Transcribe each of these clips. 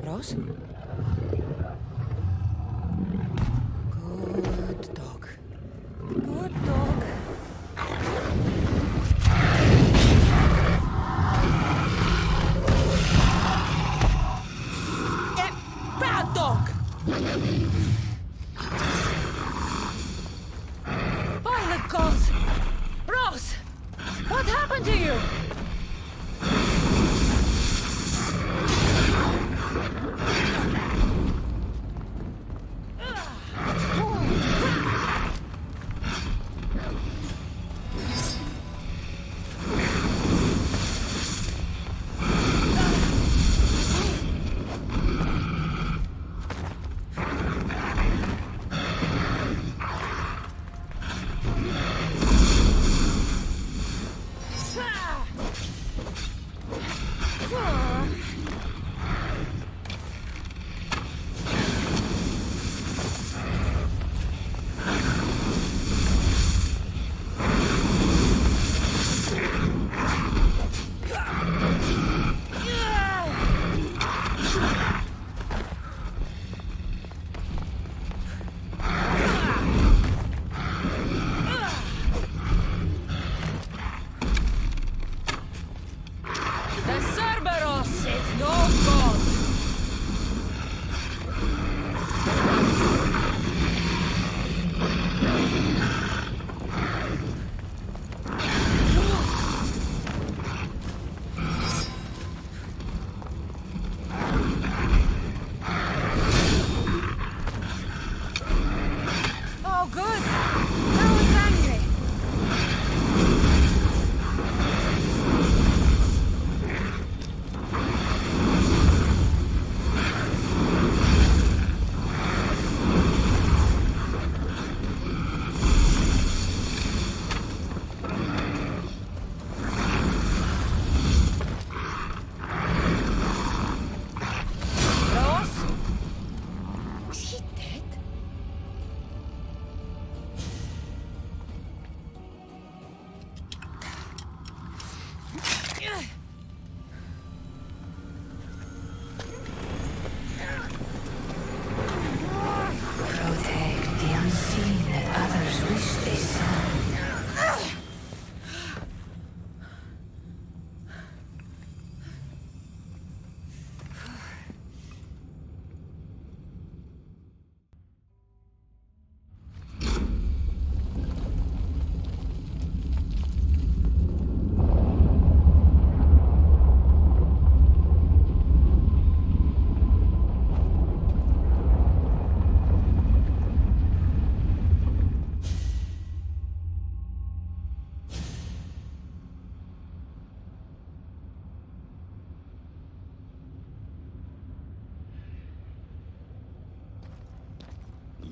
Ross? Good dog. Good dog. Bad dog! By the gods! Ross! What happened to you?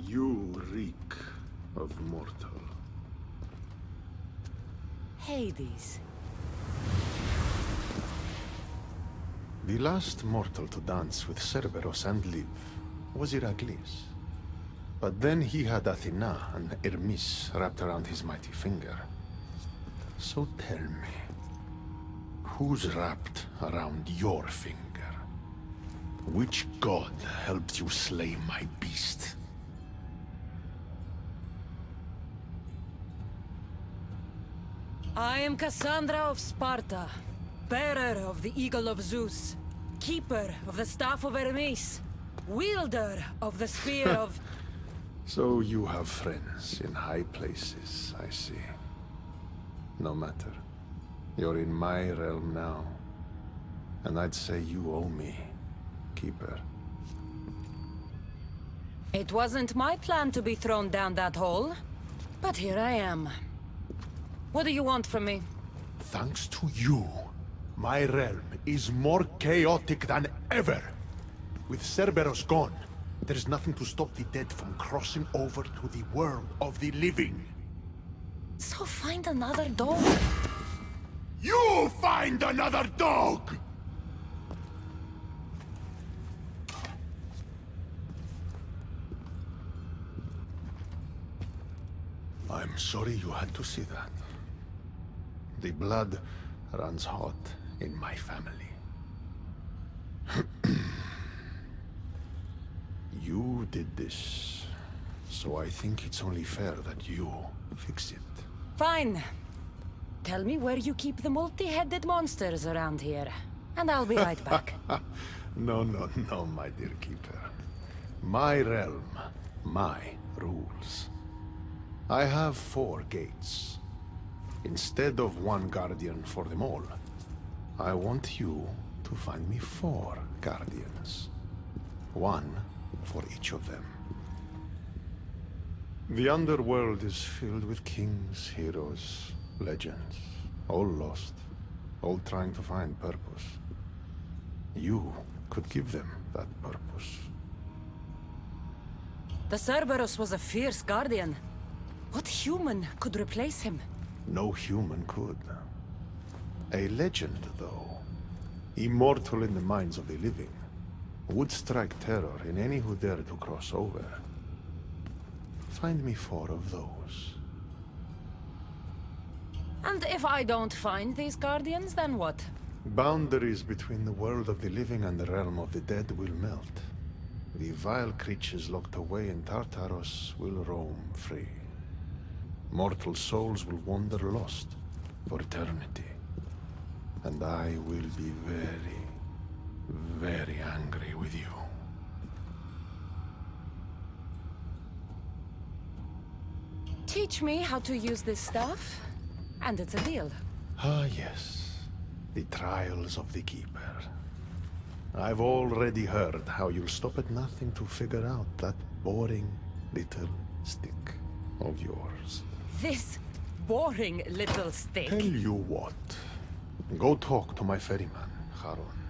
You reek of mortal. Hades. The last mortal to dance with Cerberus and live was Heracles. But then he had Athena and Hermes wrapped around his mighty finger. So tell me, who's wrapped around your finger? Which god helped you slay my beast? I am Cassandra of Sparta, bearer of the Eagle of Zeus, keeper of the Staff of Hermes, wielder of the Spear of... So you have friends in high places, I see. No matter. You're in my realm now. And I'd say you owe me, Keeper. It wasn't my plan to be thrown down that hole, but here I am. What do you want from me? Thanks to you, my realm is more chaotic than ever. With Cerberus gone, there's nothing to stop the dead from crossing over to the world of the living. So find another dog. You find another dog! I'm sorry you had to see that. The blood runs hot in my family. did this, so I think it's only fair that you fix it. Fine. Tell me where you keep the multi-headed monsters around here, and I'll be right back. No, my dear keeper. My realm, my rules. I have 4 gates. Instead of 1 guardian for them all, I want you to find me 4 guardians. 1 for each of them. The underworld is filled with kings, heroes, legends, all lost, all trying to find purpose. You could give them that purpose. The Cerberus was a fierce guardian. What human could replace him? No human could. A legend, though, immortal in the minds of the living, would strike terror in any who dare to cross over. Find me 4 of those. And if I don't find these guardians, then what? Boundaries between the world of the living and the realm of the dead will melt. The vile creatures locked away in Tartaros will roam free. Mortal souls will wander lost for eternity. And I will be very, very angry with you. Teach me how to use this stuff, and it's a deal. Ah, yes. The trials of the Keeper. I've already heard how you'll stop at nothing to figure out that boring little stick of yours. This boring little stick. Tell you what. Go talk to my ferryman, Charon.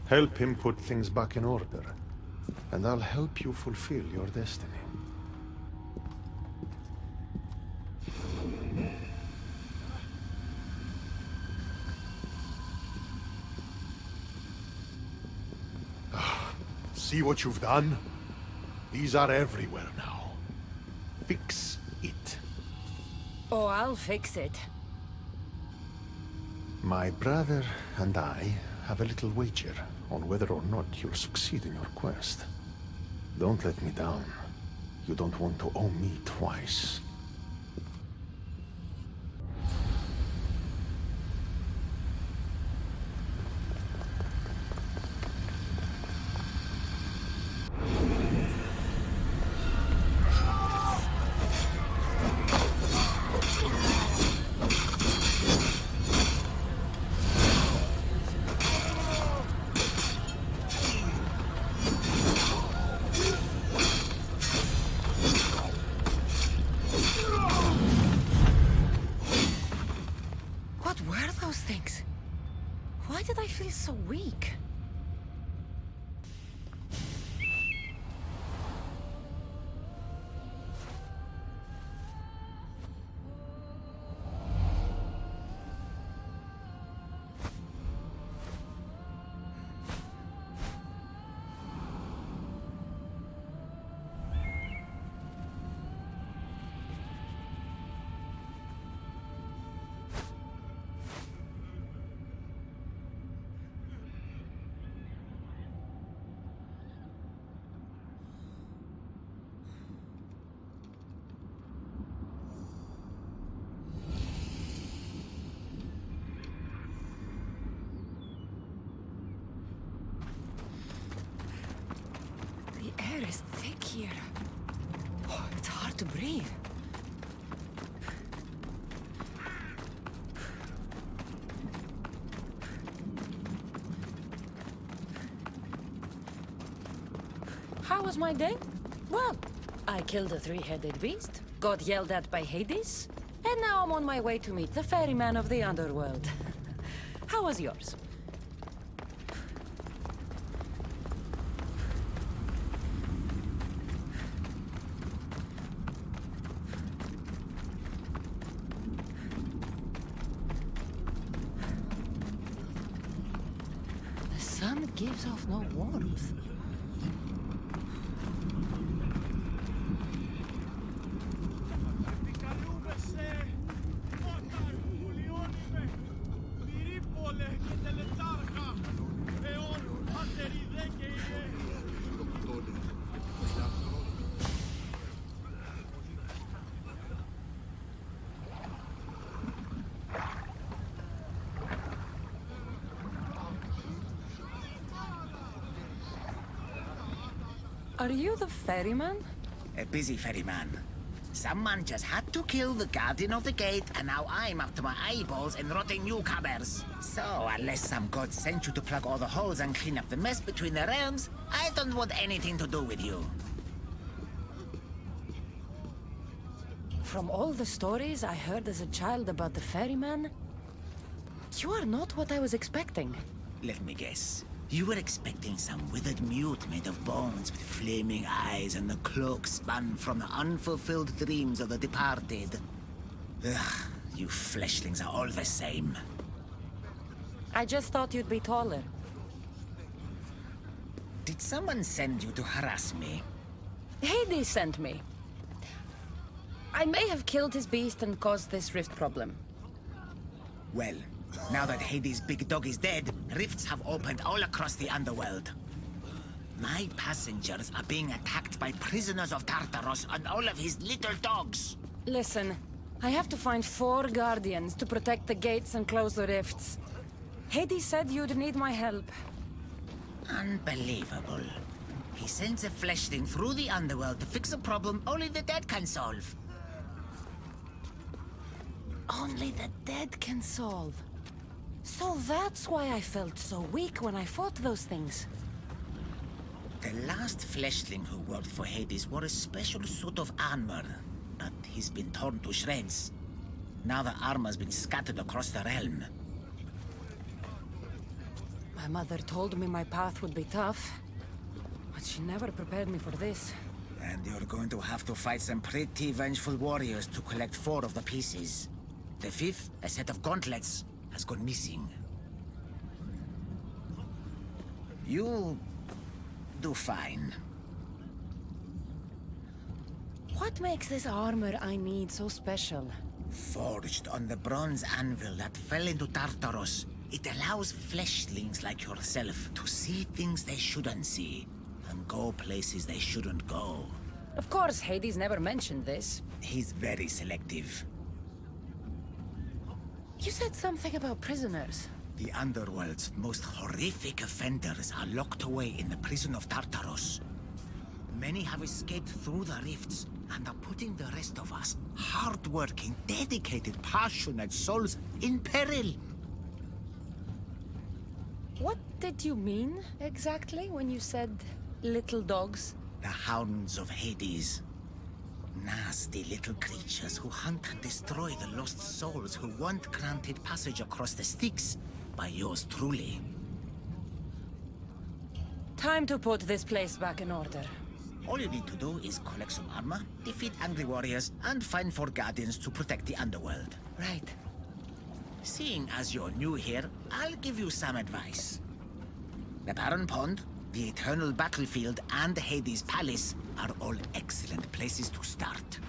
Help him put things back in order, and I'll help you fulfill your destiny. See what you've done? These are everywhere now. Fix it. Oh, I'll fix it. My brother and I have a little wager on whether or not you'll succeed in your quest. Don't let me down. You don't want to owe me twice. What were those things? Why did I feel so weak? The air is thick here. Oh, it's hard to breathe. How was my day? Well, I killed a 3-headed beast, got yelled at by Hades, and now I'm on my way to meet the ferryman of the underworld. How was yours? The sun gives off no warmth. Are you the ferryman? A busy ferryman. Someone just had to kill the guardian of the gate, and now I'm up to my eyeballs in rotting newcomers. So, unless some god sent you to plug all the holes and clean up the mess between the realms, I don't want anything to do with you. From all the stories I heard as a child about the ferryman, you are not what I was expecting. Let me guess. You were expecting some withered mute made of bones with flaming eyes and the cloak spun from the unfulfilled dreams of the departed. Ugh, you fleshlings are all the same. I just thought you'd be taller. Did someone send you to harass me? Hades sent me. I may have killed his beast and caused this rift problem. Well, now that Hades' big dog is dead, rifts have opened all across the underworld. My passengers are being attacked by prisoners of Tartaros and all of his little dogs. Listen, I have to find 4 guardians to protect the gates and close the rifts. Hades said you'd need my help. Unbelievable. He sends a fleshling through the underworld to fix a problem only the dead can solve. Only the dead can solve. So that's why I felt so weak when I fought those things. The last fleshling who worked for Hades wore a special suit of armor, but he's been torn to shreds. Now the armor's been scattered across the realm. My mother told me my path would be tough, but she never prepared me for this. And you're going to have to fight some pretty vengeful warriors to collect 4 of the pieces. The 5th, a set of gauntlets, has gone missing. You'll do fine. What makes this armor I need so special? Forged on the bronze anvil that fell into Tartaros, it allows fleshlings like yourself to see things they shouldn't see, and go places they shouldn't go. Of course, Hades never mentioned this. He's very selective. You said something about prisoners. The underworld's most horrific offenders are locked away in the prison of Tartaros. Many have escaped through the rifts and are putting the rest of us, hard-working, dedicated, passionate souls, in peril. What did you mean, exactly, when you said little dogs? The hounds of Hades. Nasty little creatures who hunt and destroy the lost souls who weren't granted passage across the Styx by yours truly. Time to put this place back in order. All you need to do is collect some armor, defeat angry warriors, and find 4 guardians to protect the underworld. Right. Seeing as you're new here, I'll give you some advice. The Barren Pond, the Eternal Battlefield, and Hades Palace are all excellent places to start.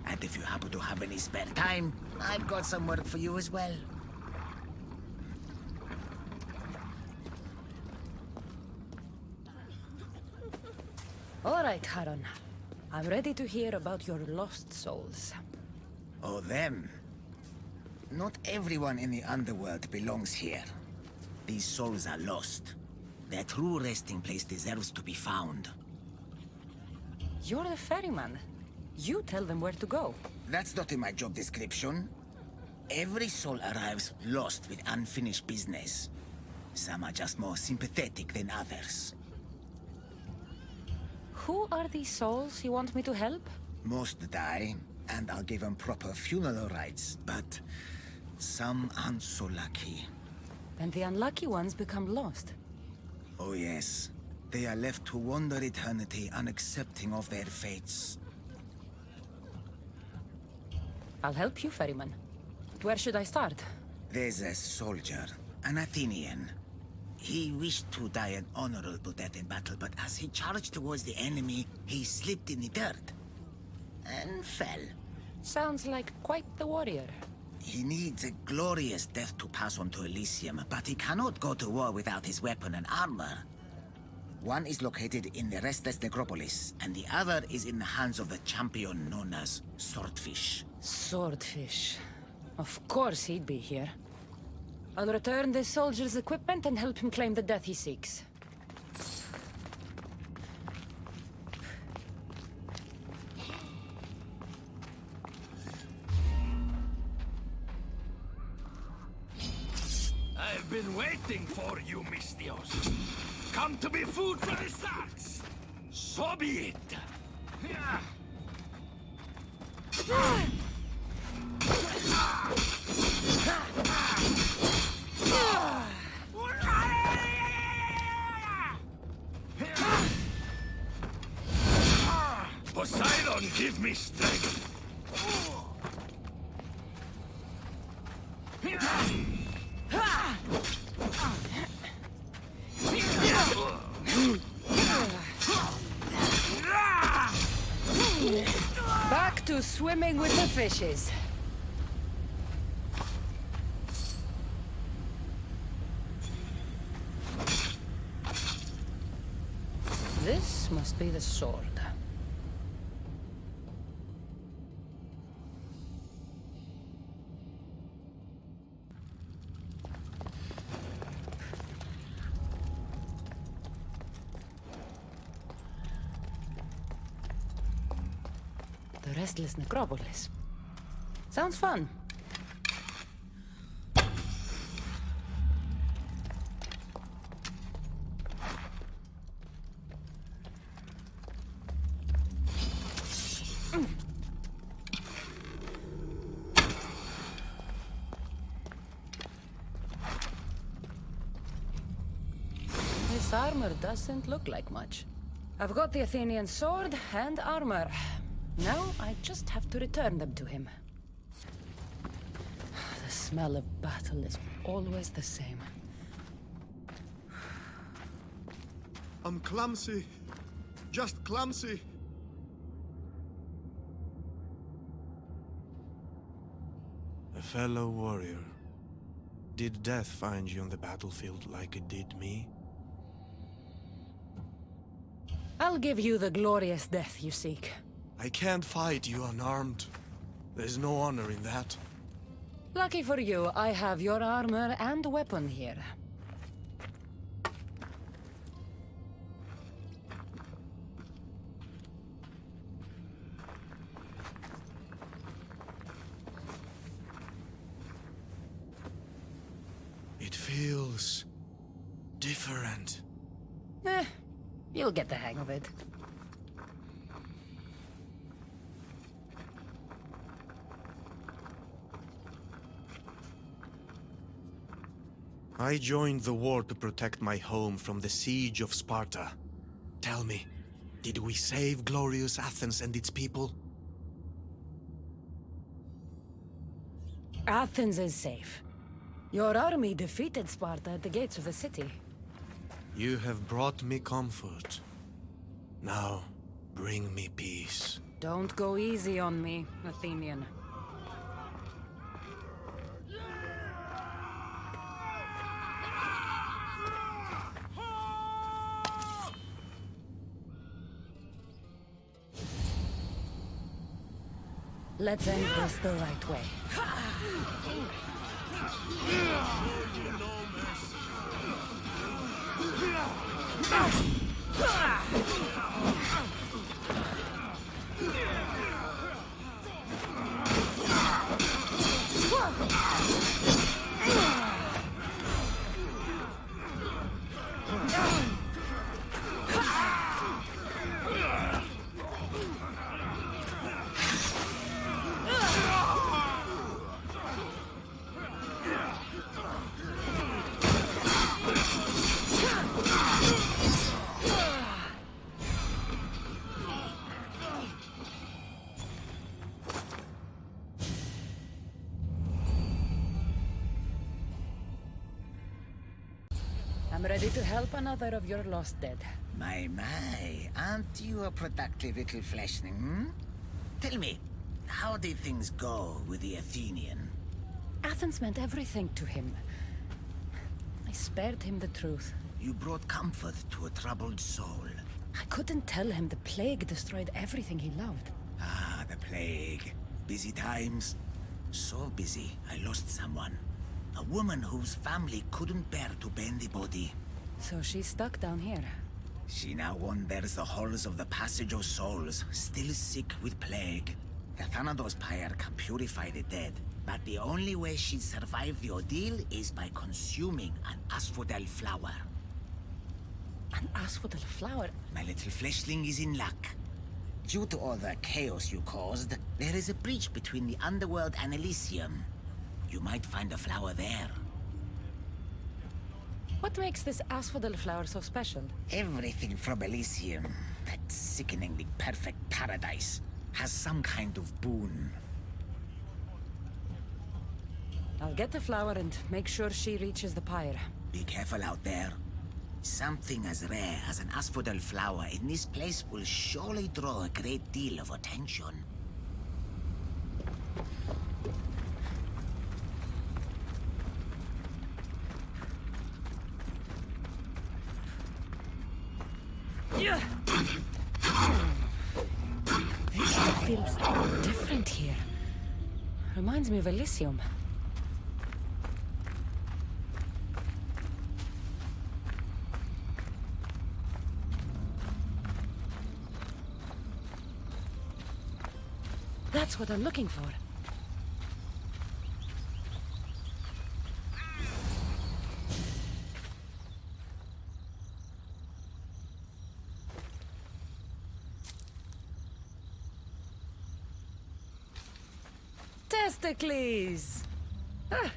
And if you happen to have any spare time, I've got some work for you as well. All right, Haran. I'm ready to hear about your lost souls. Oh, them. Not everyone in the underworld belongs here. These souls are lost. Their true resting place deserves to be found. You're the ferryman. You tell them where to go. That's not in my job description. Every soul arrives lost with unfinished business. Some are just more sympathetic than others. Who are these souls you want me to help? Most die, and I'll give them proper funeral rites, but some aren't so lucky. And the unlucky ones become lost. Oh yes, they are left to wander eternity unaccepting of their fates. I'll help you, ferryman. Where should I start? There's a soldier, an Athenian. He wished to die an honorable death in battle, but as he charged towards the enemy, he slipped in the dirt and fell. Sounds like quite the warrior. He needs a glorious death to pass on to Elysium, but he cannot go to war without his weapon and armor. One is located in the Restless Necropolis, and the other is in the hands of the champion known as Swordfish. Swordfish. Of course he'd be here. I'll return this soldier's equipment and help him claim the death he seeks. I've been waiting for you, Mistios. Come to be food for the sacks. So be it. Poseidon, give me strength. Back to swimming with the fishes. This must be the sword. The Restless Necropolis. Sounds fun. This armor doesn't look like much. I've got the Athenian sword and armor. Now I just have to return them to him. The smell of battle is always the same. I'm clumsy. Just clumsy. A fellow warrior. Did death find you on the battlefield like it did me? I'll give you the glorious death you seek. I can't fight you unarmed. There's no honor in that. Lucky for you, I have your armor and weapon here. It feels different. You'll get the hang of it. I joined the war to protect my home from the siege of Sparta. Tell me, did we save glorious Athens and its people? Athens is safe. Your army defeated Sparta at the gates of the city. You have brought me comfort. Now, bring me peace. Don't go easy on me, Athenian. Let's end this the right way. I'm ready to help another of your lost dead. My, aren't you a productive little fleshling, hmm? Tell me, how did things go with the Athenian? Athens meant everything to him. I spared him the truth. You brought comfort to a troubled soul. I couldn't tell him the plague destroyed everything he loved. Ah, the plague. Busy times. So busy, I lost someone. A woman whose family couldn't bear to bury the body. So she's stuck down here. She now wanders the halls of the Passage of Souls, still sick with plague. The Thanatos pyre can purify the dead, but the only way she'd survive the ordeal is by consuming an asphodel flower. An asphodel flower? My little fleshling is in luck. Due to all the chaos you caused, there is a breach between the underworld and Elysium. You might find a flower there. What makes this asphodel flower so special? Everything from Elysium, that sickeningly perfect paradise, has some kind of boon. I'll get the flower and make sure she reaches the pyre. Be careful out there. Something as rare as an asphodel flower in this place will surely draw a great deal of attention. Yeah. This feels different here. Reminds me of Elysium. That's what I'm looking for. Testicles! Ah,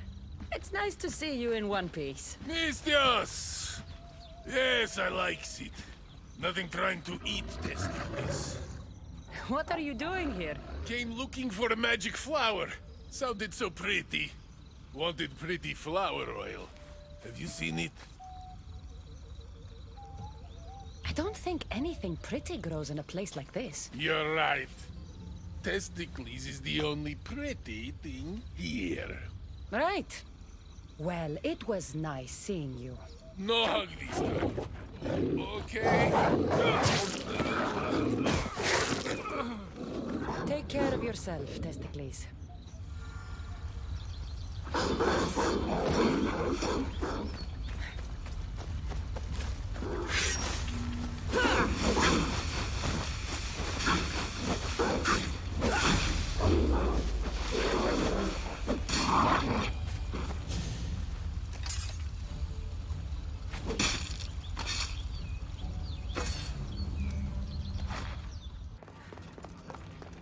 it's nice to see you in one piece. Mistios! Yes, I likes it. Nothing trying to eat testicles. What are you doing here? Came looking for a magic flower. Sounded so pretty. Wanted pretty flower oil. Have you seen it? I don't think anything pretty grows in a place like this. You're right. Testicles is the only pretty thing here. Right. Well, it was nice seeing you. No hug this time. Okay? Take care of yourself, Testicles.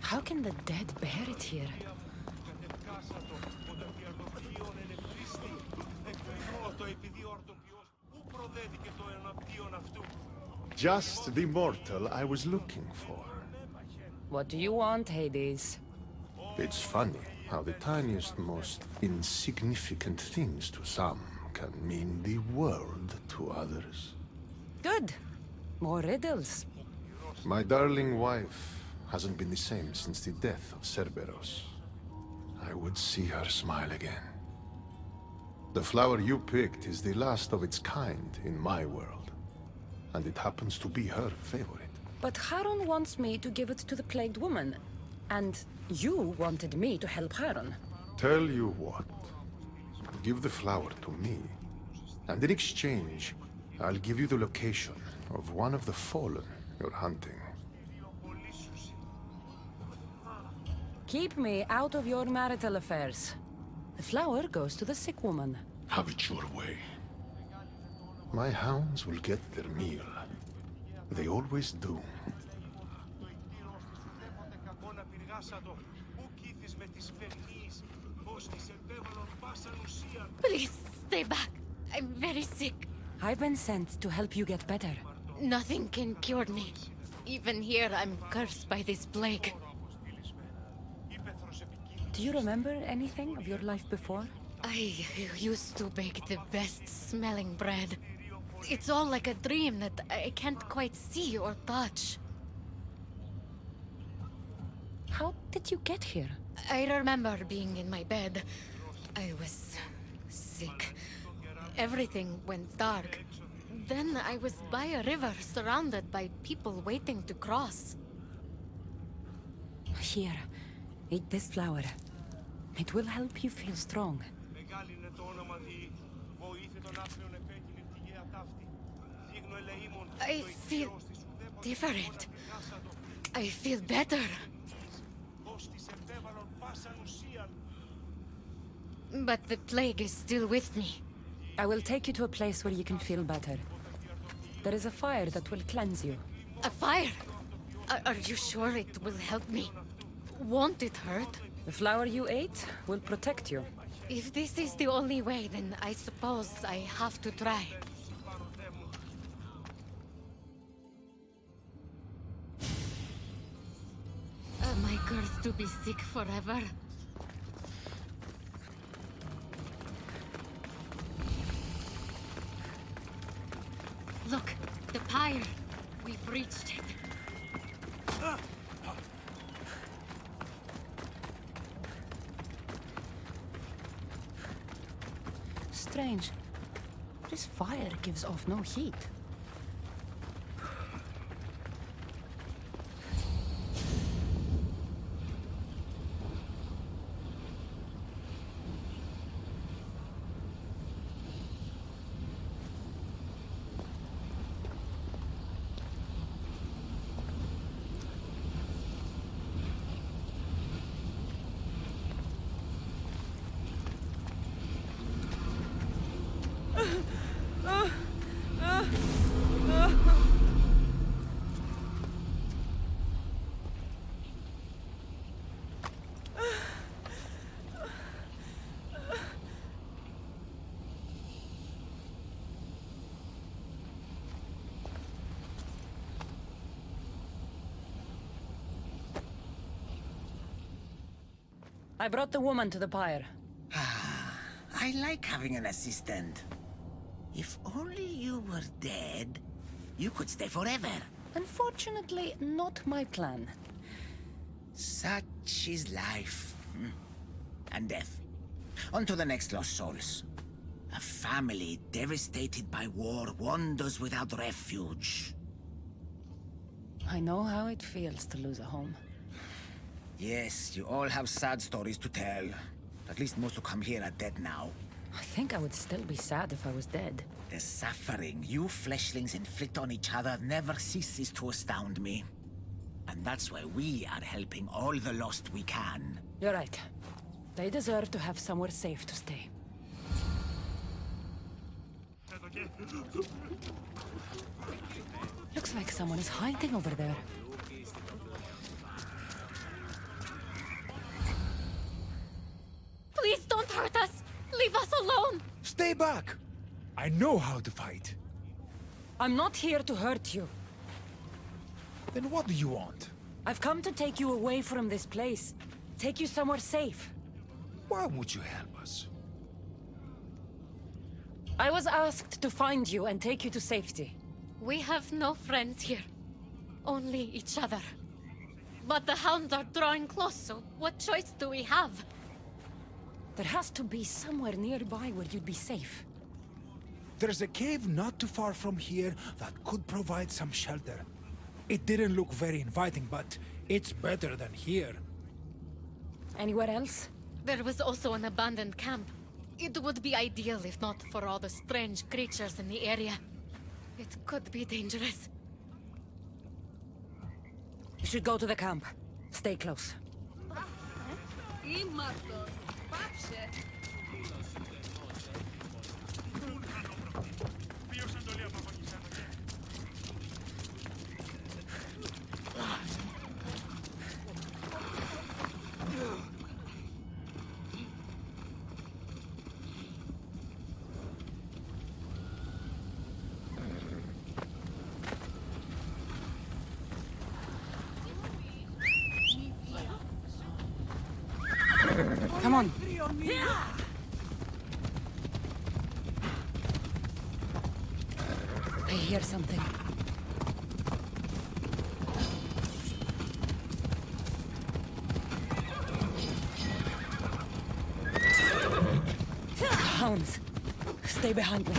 How can the dead bear it here? Just the mortal I was looking for. What do you want, Hades? It's funny how the tiniest, most insignificant things to some can mean the world to others. Good. More riddles. My darling wife hasn't been the same since the death of Cerberus. I would see her smile again. The flower you picked is the last of its kind in my world, and it happens to be her favorite. But Charon wants me to give it to the plagued woman, and you wanted me to help Charon. Tell you what, give the flower to me, and in exchange, I'll give you the location of one of the fallen you're hunting. Keep me out of your marital affairs. The flower goes to the sick woman. Have it your way. My hounds will get their meal. They always do. Please, stay back. I'm very sick. I've been sent to help you get better. Nothing can cure me. Even here, I'm cursed by this plague. Do you remember anything of your life before? I used to bake the best smelling bread. It's all like a dream that I can't quite see or touch. How did you get here? I remember being in my bed. I was sick. Everything went dark. Then I was by a river surrounded by people waiting to cross. Here, eat this flower. It will help you feel strong. I feel different. I feel better. But the plague is still with me. I will take you to a place where you can feel better. There is a fire that will cleanse you. A fire? Are you sure it will help me? Won't it hurt? The flower you ate will protect you. If this is the only way, then I suppose I have to try. Am I cursed to be sick forever? Look, the pyre. We've reached it. Strange. This fire gives off no heat. I brought the woman to the pyre. I like having an assistant. If only you were dead, you could stay forever. Unfortunately, not my plan. Such is life. And death. On to the next lost souls. A family devastated by war wanders without refuge. I know how it feels to lose a home. Yes, you all have sad stories to tell. At least most who come here are dead now. I think I would still be sad if I was dead. The suffering you fleshlings inflict on each other never ceases to astound me. And that's why we are helping all the lost we can. You're right. They deserve to have somewhere safe to stay. Looks like someone is hiding over there. Please don't hurt us! Leave us alone! Stay back! I know how to fight. I'm not here to hurt you. Then what do you want? I've come to take you away from this place. Take you somewhere safe. Why would you help us? I was asked to find you and take you to safety. We have no friends here. Only each other. But the hounds are drawing close, so what choice do we have? There has to be somewhere nearby where you'd be safe. There's a cave not too far from here that could provide some shelter. It didn't look very inviting, but it's better than here. Anywhere else? There was also an abandoned camp. It would be ideal if not for all the strange creatures in the area. It could be dangerous. You should go to the camp. Stay close. Come on. I hear something. Hounds. Stay behind me.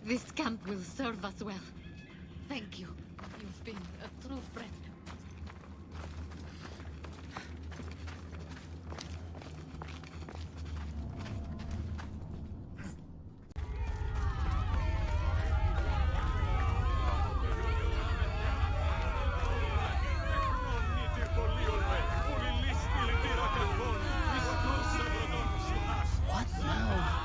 This camp will serve us well. Thank you. You've been a true friend. What now?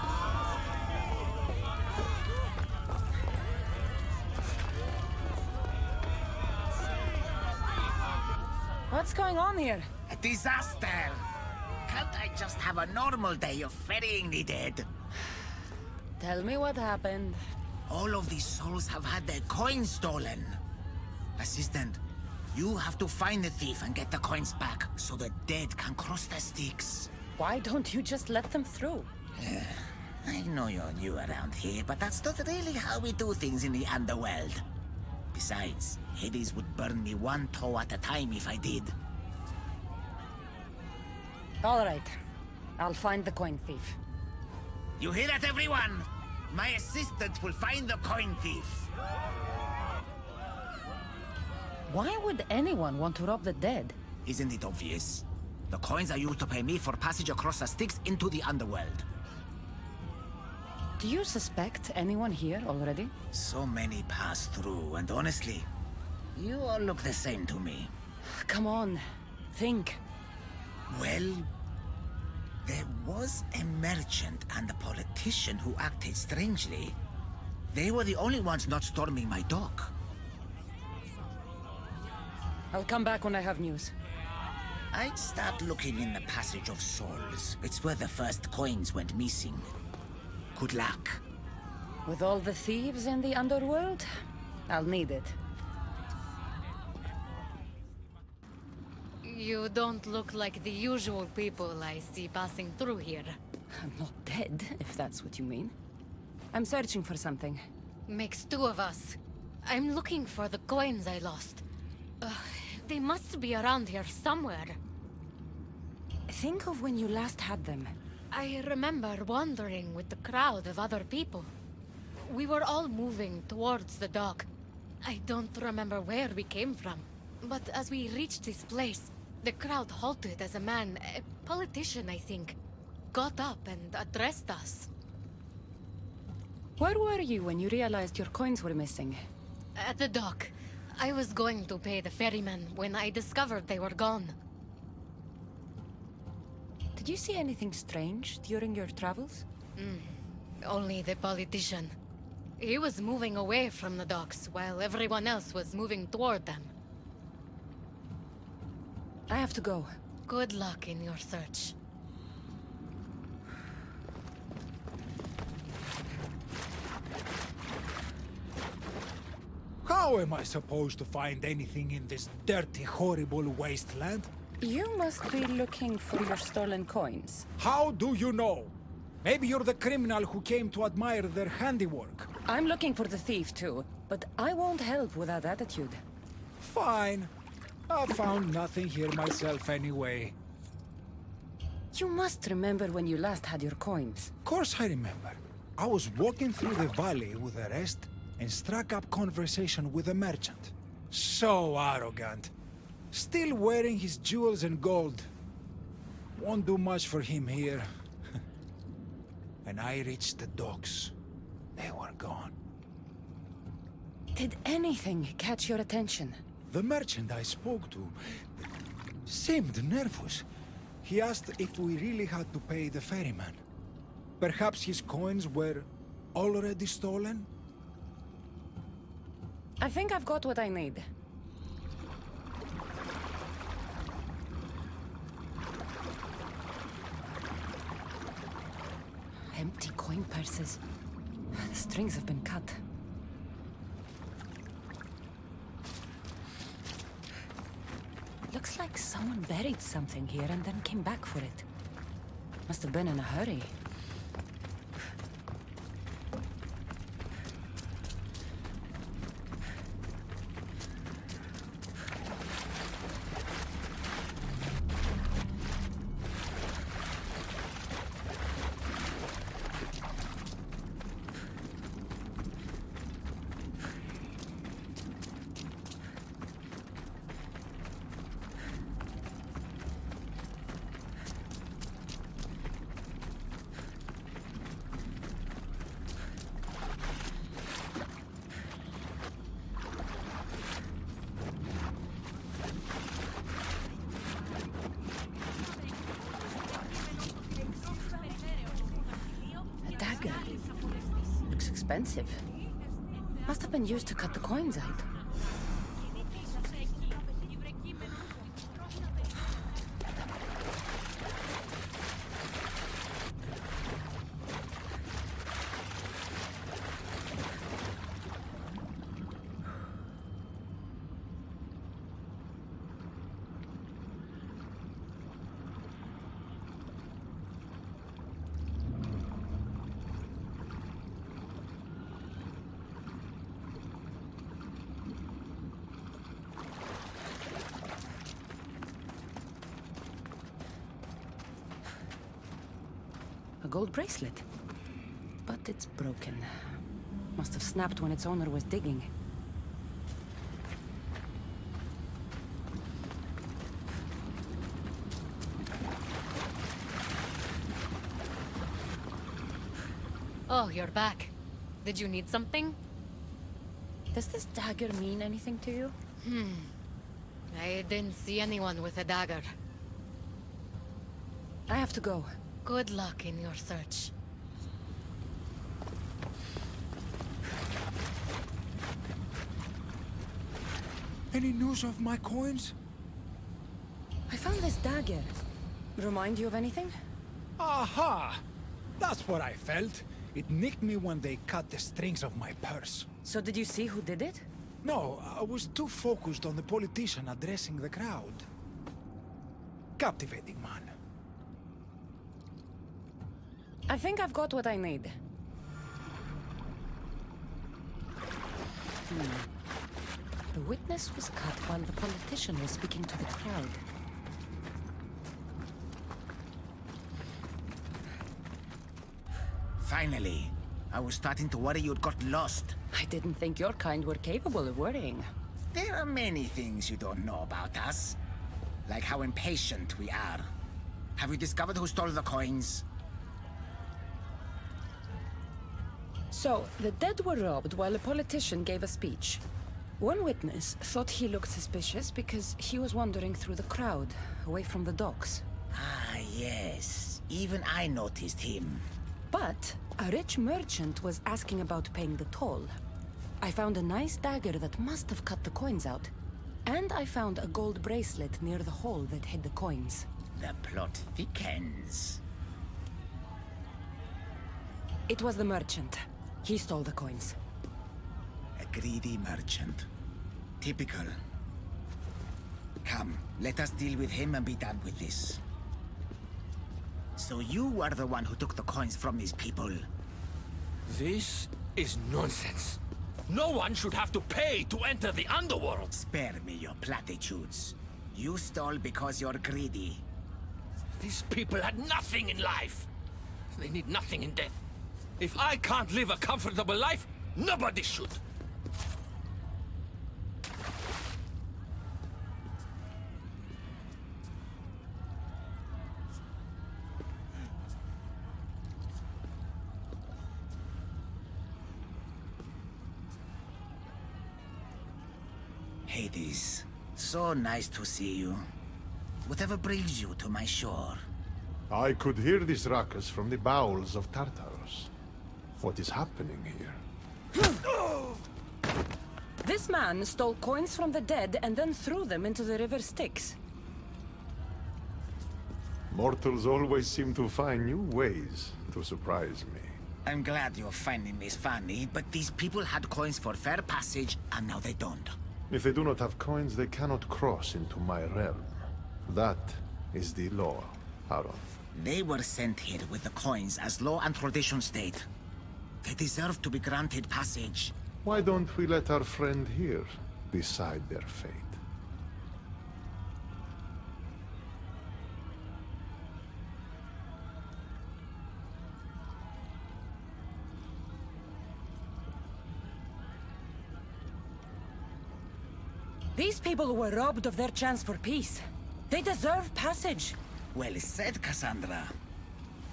What's going on here? A disaster! Can't I just have a normal day of ferrying the dead? Tell me what happened. All of these souls have had their coins stolen. Assistant, you have to find the thief and get the coins back so the dead can cross the Styx. Why don't you just let them through? I know you're new around here, but that's not really how we do things in the underworld. Besides, Hades would burn me one toe at a time if I did. All right. I'll find the coin thief. You hear that, everyone? My assistant will find the coin thief. Why would anyone want to rob the dead? Isn't it obvious? The coins are used to pay me for passage across the Styx into the underworld. Do you suspect anyone here already? So many pass through, and honestly, you all look the same to me. Come on. Think. Well, there was a merchant and a politician who acted strangely. They were the only ones not storming my dock. I'll come back when I have news. I'd start looking in the Passage of Souls. It's where the first coins went missing. Good luck. With all the thieves in the underworld, I'll need it. You don't look like the usual people I see passing through here. I'm not dead, if that's what you mean. I'm searching for something. Makes two of us. I'm looking for the coins I lost. They must be around here somewhere. Think of when you last had them. I remember wandering with the crowd of other people. We were all moving towards the dock. I don't remember where we came from. But as we reached this place, the crowd halted as a man, a politician I think, got up and addressed us. Where were you when you realized your coins were missing? At the dock. I was going to pay the ferryman when I discovered they were gone. Did you see anything strange during your travels? Only the politician. He was moving away from the docks while everyone else was moving toward them. I have to go. Good luck in your search. How am I supposed to find anything in this dirty, horrible wasteland? You must be looking for your stolen coins. How do you know? Maybe you're the criminal who came to admire their handiwork. I'm looking for the thief too, but I won't help with that attitude. Fine. I found nothing here myself anyway. You must remember when you last had your coins. Of course I remember. I was walking through the valley with the rest and struck up conversation with a merchant. So arrogant. Still wearing his jewels and gold. Won't do much for him here. And I reached the docks. They were gone. Did anything catch your attention? The merchant I spoke to seemed nervous. He asked if we really had to pay the ferryman. Perhaps his coins were already stolen? I think I've got what I need. purses. The strings have been cut. Looks like someone buried something here and then came back for it. Must have been in a hurry. Dagger. Looks expensive. Must have been used to cut the coins out. A gold bracelet. But it's broken. Must have snapped when its owner was digging. Oh, you're back. Did you need something? Does this dagger mean anything to you? I didn't see anyone with a dagger. I have to go. Good luck in your search. Any news of my coins? I found this dagger. Remind you of anything? Aha! That's what I felt. It nicked me when they cut the strings of my purse. So did you see who did it? No, I was too focused on the politician addressing the crowd. Captivating man. I think I've got what I need. The witness was cut while the politician was speaking to the crowd. Finally. I was starting to worry you'd got lost. I didn't think your kind were capable of worrying. There are many things you don't know about us. Like how impatient we are. Have you discovered who stole the coins? So, the dead were robbed while a politician gave a speech. One witness thought he looked suspicious because he was wandering through the crowd, away from the docks. Ah, yes. Even I noticed him. But a rich merchant was asking about paying the toll. I found a nice dagger that must have cut the coins out. And I found a gold bracelet near the hole that hid the coins. The plot thickens. It was the merchant. He stole the coins. A greedy merchant. Typical. Come, let us deal with him and be done with this. So you are the one who took the coins from these people. This is nonsense. No one should have to pay to enter the underworld. Spare me your platitudes. You stole because you're greedy. These people had nothing in life. They need nothing in death. If I can't live a comfortable life, nobody should. Hades, so nice to see you. Whatever brings you to my shore? I could hear this ruckus from the bowels of Tartarus. What is happening here? This man stole coins from the dead and then threw them into the river Styx. Mortals always seem to find new ways to surprise me. I'm glad you're finding this funny, but these people had coins for fair passage, and now they don't. If they do not have coins, they cannot cross into my realm. That is the law, Haron. They were sent here with the coins as law and tradition state. They deserve to be granted passage. Why don't we let our friend here decide their fate? These people were robbed of their chance for peace. They deserve passage. Well said, Cassandra.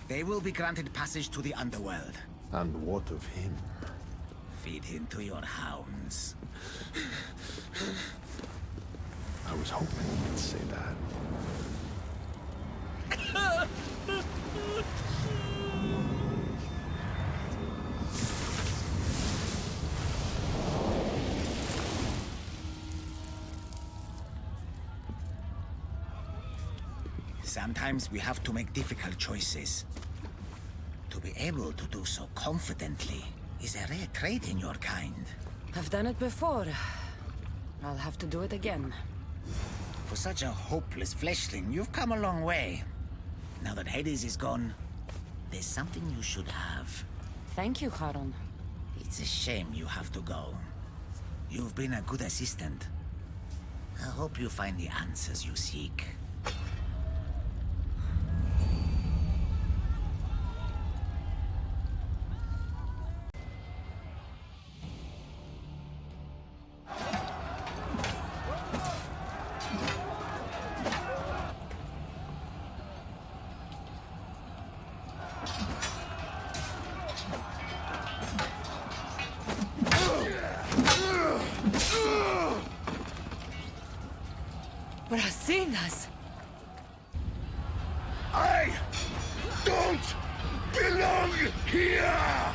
They will be granted passage to the underworld. And what of him? Feed him to your hounds. I was hoping you'd say that. Sometimes we have to make difficult choices. To be able to do so confidently is a rare trait in your kind. I've done it before. I'll have to do it again. For such a hopeless fleshling, you've come a long way. Now that Hades is gone, there's something you should have. Thank you, Haron. It's a shame you have to go. You've been a good assistant. I hope you find the answers you seek. Brasidas! I don't belong here!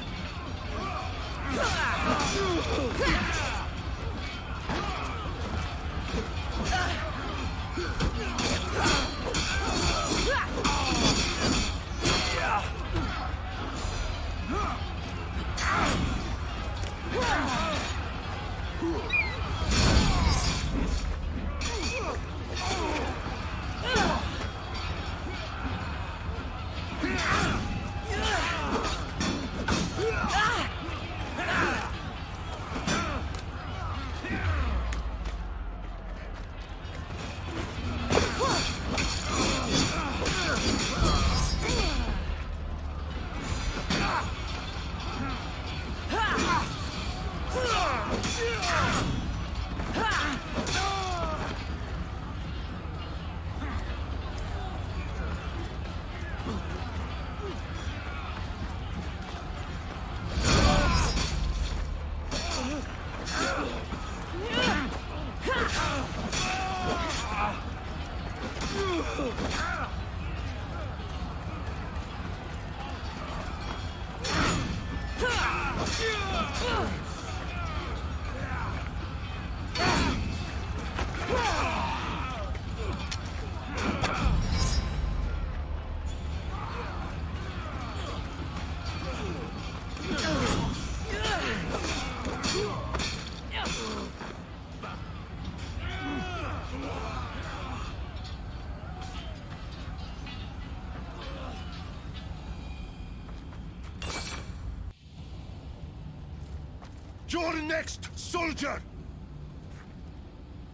You're next, soldier!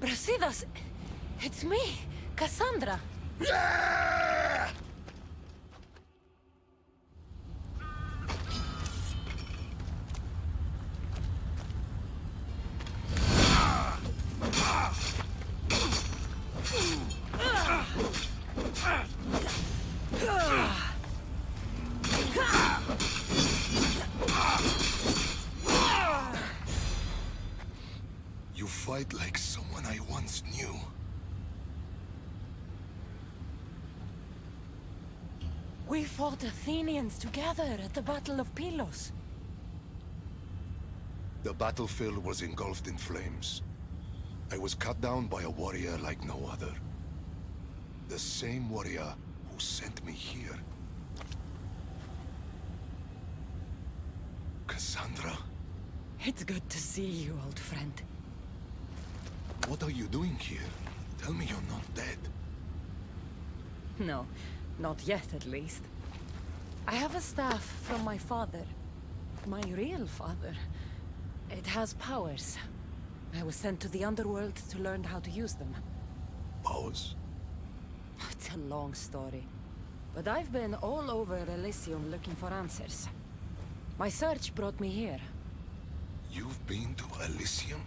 Brasidas! It's me, Cassandra! Yeah! You fight like someone I once knew. We fought Athenians together at the Battle of Pylos. The battlefield was engulfed in flames. I was cut down by a warrior like no other. The same warrior who sent me here. Cassandra? It's good to see you, old friend. What are you doing here? Tell me you're not dead. No, not yet at least. I have a staff from my father. My real father. It has powers. I was sent to the underworld to learn how to use them. Powers? It's a long story. But I've been all over Elysium looking for answers. My search brought me here. You've been to Elysium?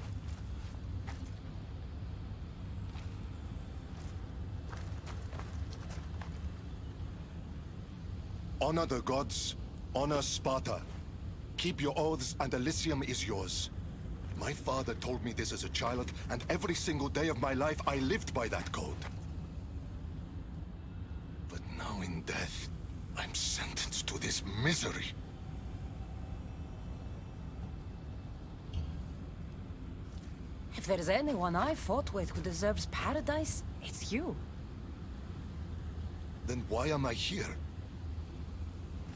Honor the gods. Honor Sparta. Keep your oaths and Elysium is yours. My father told me this as a child, and every single day of my life I lived by that code. But now in death, I'm sentenced to this misery. If there's anyone I fought with who deserves paradise, it's you. Then why am I here?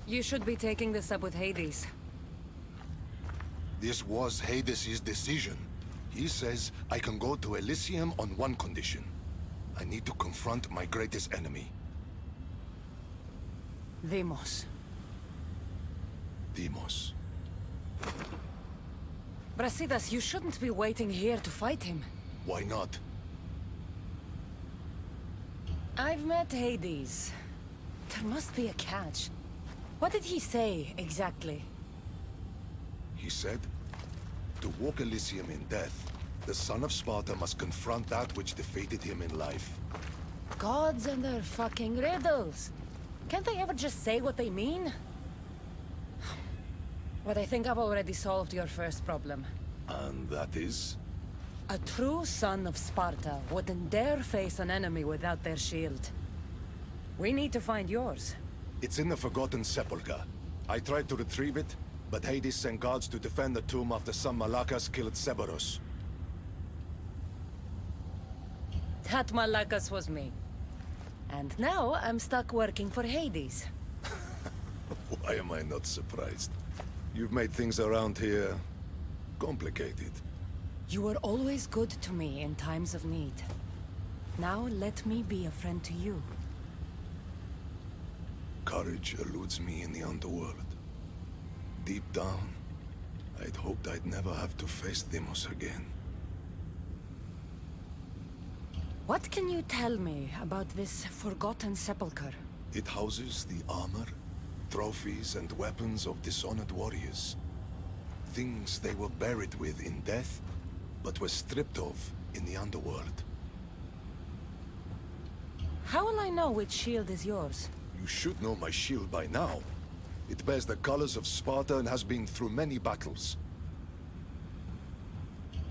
You should be taking this up with Hades. This was Hades' decision. He says I can go to Elysium on one condition. I need to confront my greatest enemy. Deimos. Deimos. Brasidas, you shouldn't be waiting here to fight him. Why not? I've met Hades. There must be a catch. What did he say, exactly? He said, to walk Elysium in death, the son of Sparta must confront that which defeated him in life. Gods and their fucking riddles. Can't they ever just say what they mean? But I think I've already solved your first problem. And that is? A true son of Sparta wouldn't dare face an enemy without their shield. We need to find yours. It's in the Forgotten Sepulchre. I tried to retrieve it, but Hades sent guards to defend the tomb after some Malakas killed Cerberus. That Malakas was me. And now I'm stuck working for Hades. Why am I not surprised? You've made things around here complicated. You were always good to me in times of need. Now let me be a friend to you. Courage eludes me in the underworld. Deep down, I'd hoped I'd never have to face Deimos again. What can you tell me about this Forgotten Sepulchre? It houses the armor, trophies, and weapons of dishonored warriors. Things they were buried with in death, but were stripped of in the underworld. How will I know which shield is yours? You should know my shield by now. It bears the colors of Sparta and has been through many battles.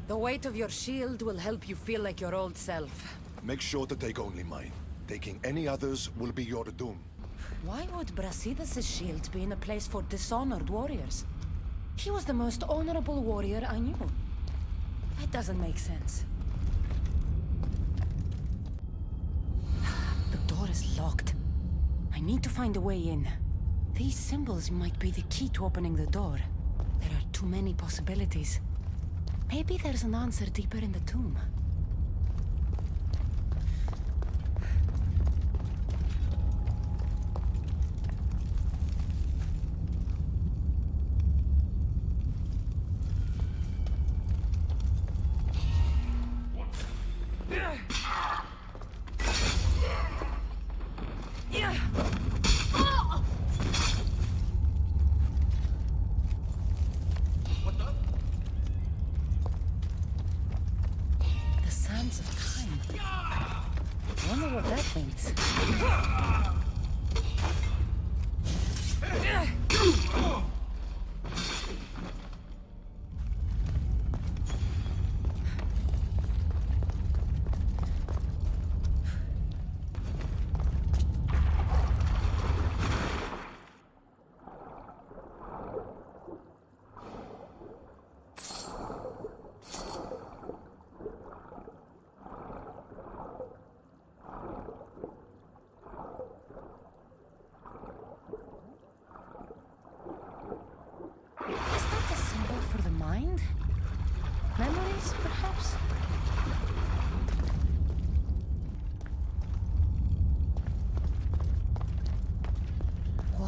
The weight of your shield will help you feel like your old self. Make sure to take only mine. Taking any others will be your doom. Why would Brasidas' shield be in a place for dishonored warriors? He was the most honorable warrior I knew. That doesn't make sense. The door is locked. I need to find a way in. These symbols might be the key to opening the door. There are too many possibilities. Maybe there's an answer deeper in the tomb. The sands of time. I wonder what that means.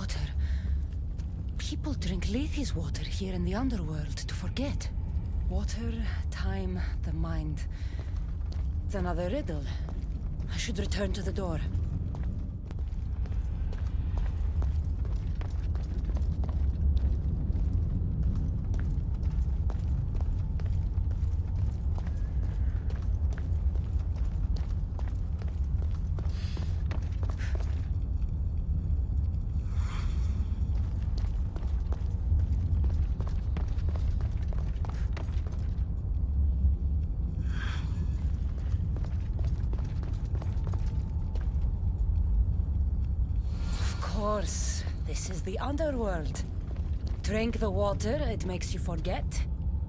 water. People drink Lethe's water here in the underworld to forget. Water, time, the mind. It's another riddle. I should return to the door. Of course, this is the underworld. Drink the water, it makes you forget.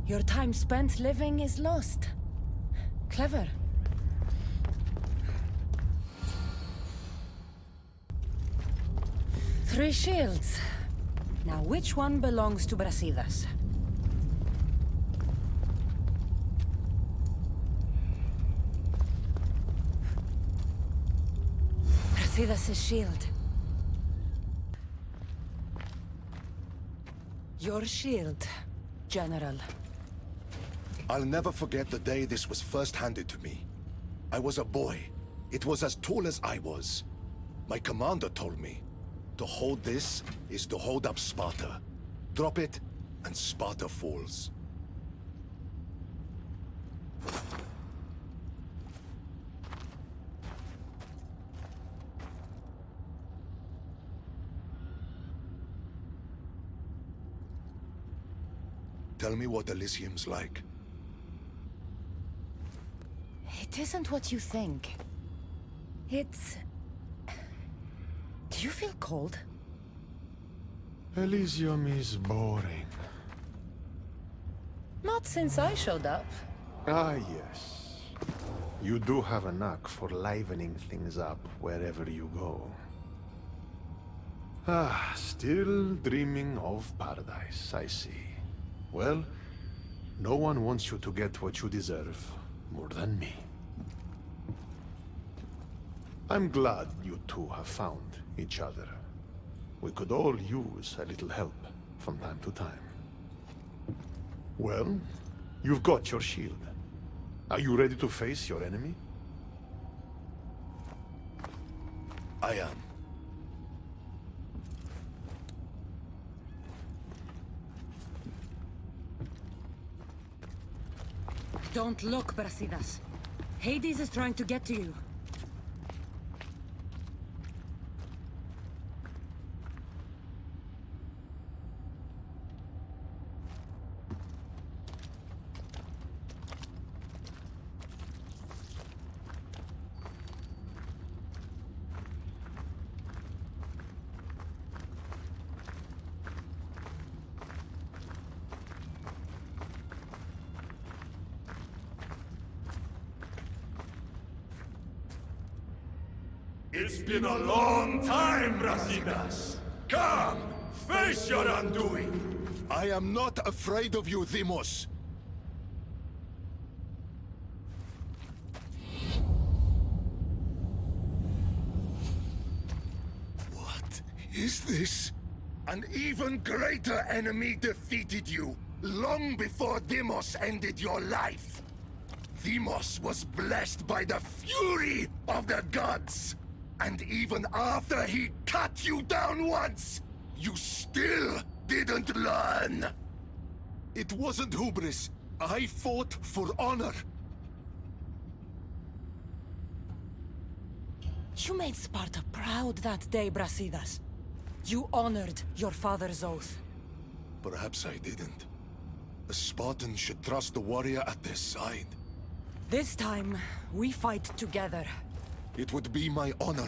Your time spent living is lost. Clever. Three shields. Now which one belongs to Brasidas? Brasidas' shield. Your shield, General. I'll never forget the day this was first handed to me. I was a boy. It was as tall as I was. My commander told me, to hold this is to hold up Sparta. Drop it, and Sparta falls. Tell me what Elysium's like. It isn't what you think. It's... Do you feel cold? Elysium is boring. Not since I showed up. Ah, yes. You do have a knack for livening things up wherever you go. Ah, still dreaming of paradise, I see. Well, no one wants you to get what you deserve more than me. I'm glad you two have found each other. We could all use a little help from time to time. Well, you've got your shield. Are you ready to face your enemy? I am. Don't look, Brasidas. Hades is trying to get to you. It's been a long time, Brasidas. Come, face your undoing. I am not afraid of you, Deimos. What is this? An even greater enemy defeated you, long before Deimos ended your life. Deimos was blessed by the fury of the gods. And even after he cut you down once, you still didn't learn. It wasn't hubris. I fought for honor. You made Sparta proud that day, Brasidas. You honored your father's oath. Perhaps I didn't. A Spartan should trust the warrior at their side. This time, we fight together. It would be my honor.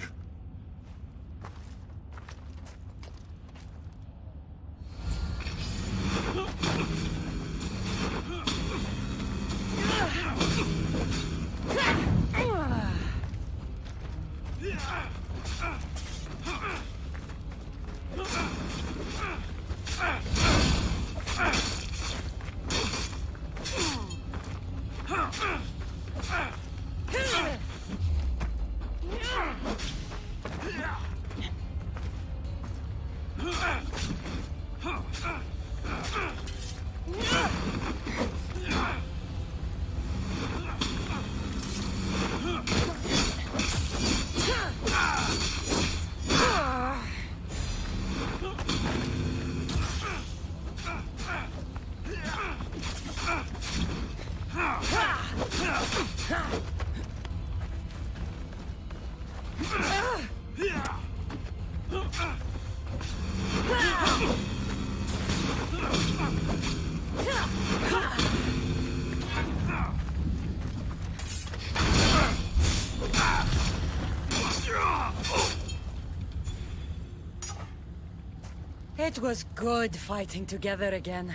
It was good fighting together again.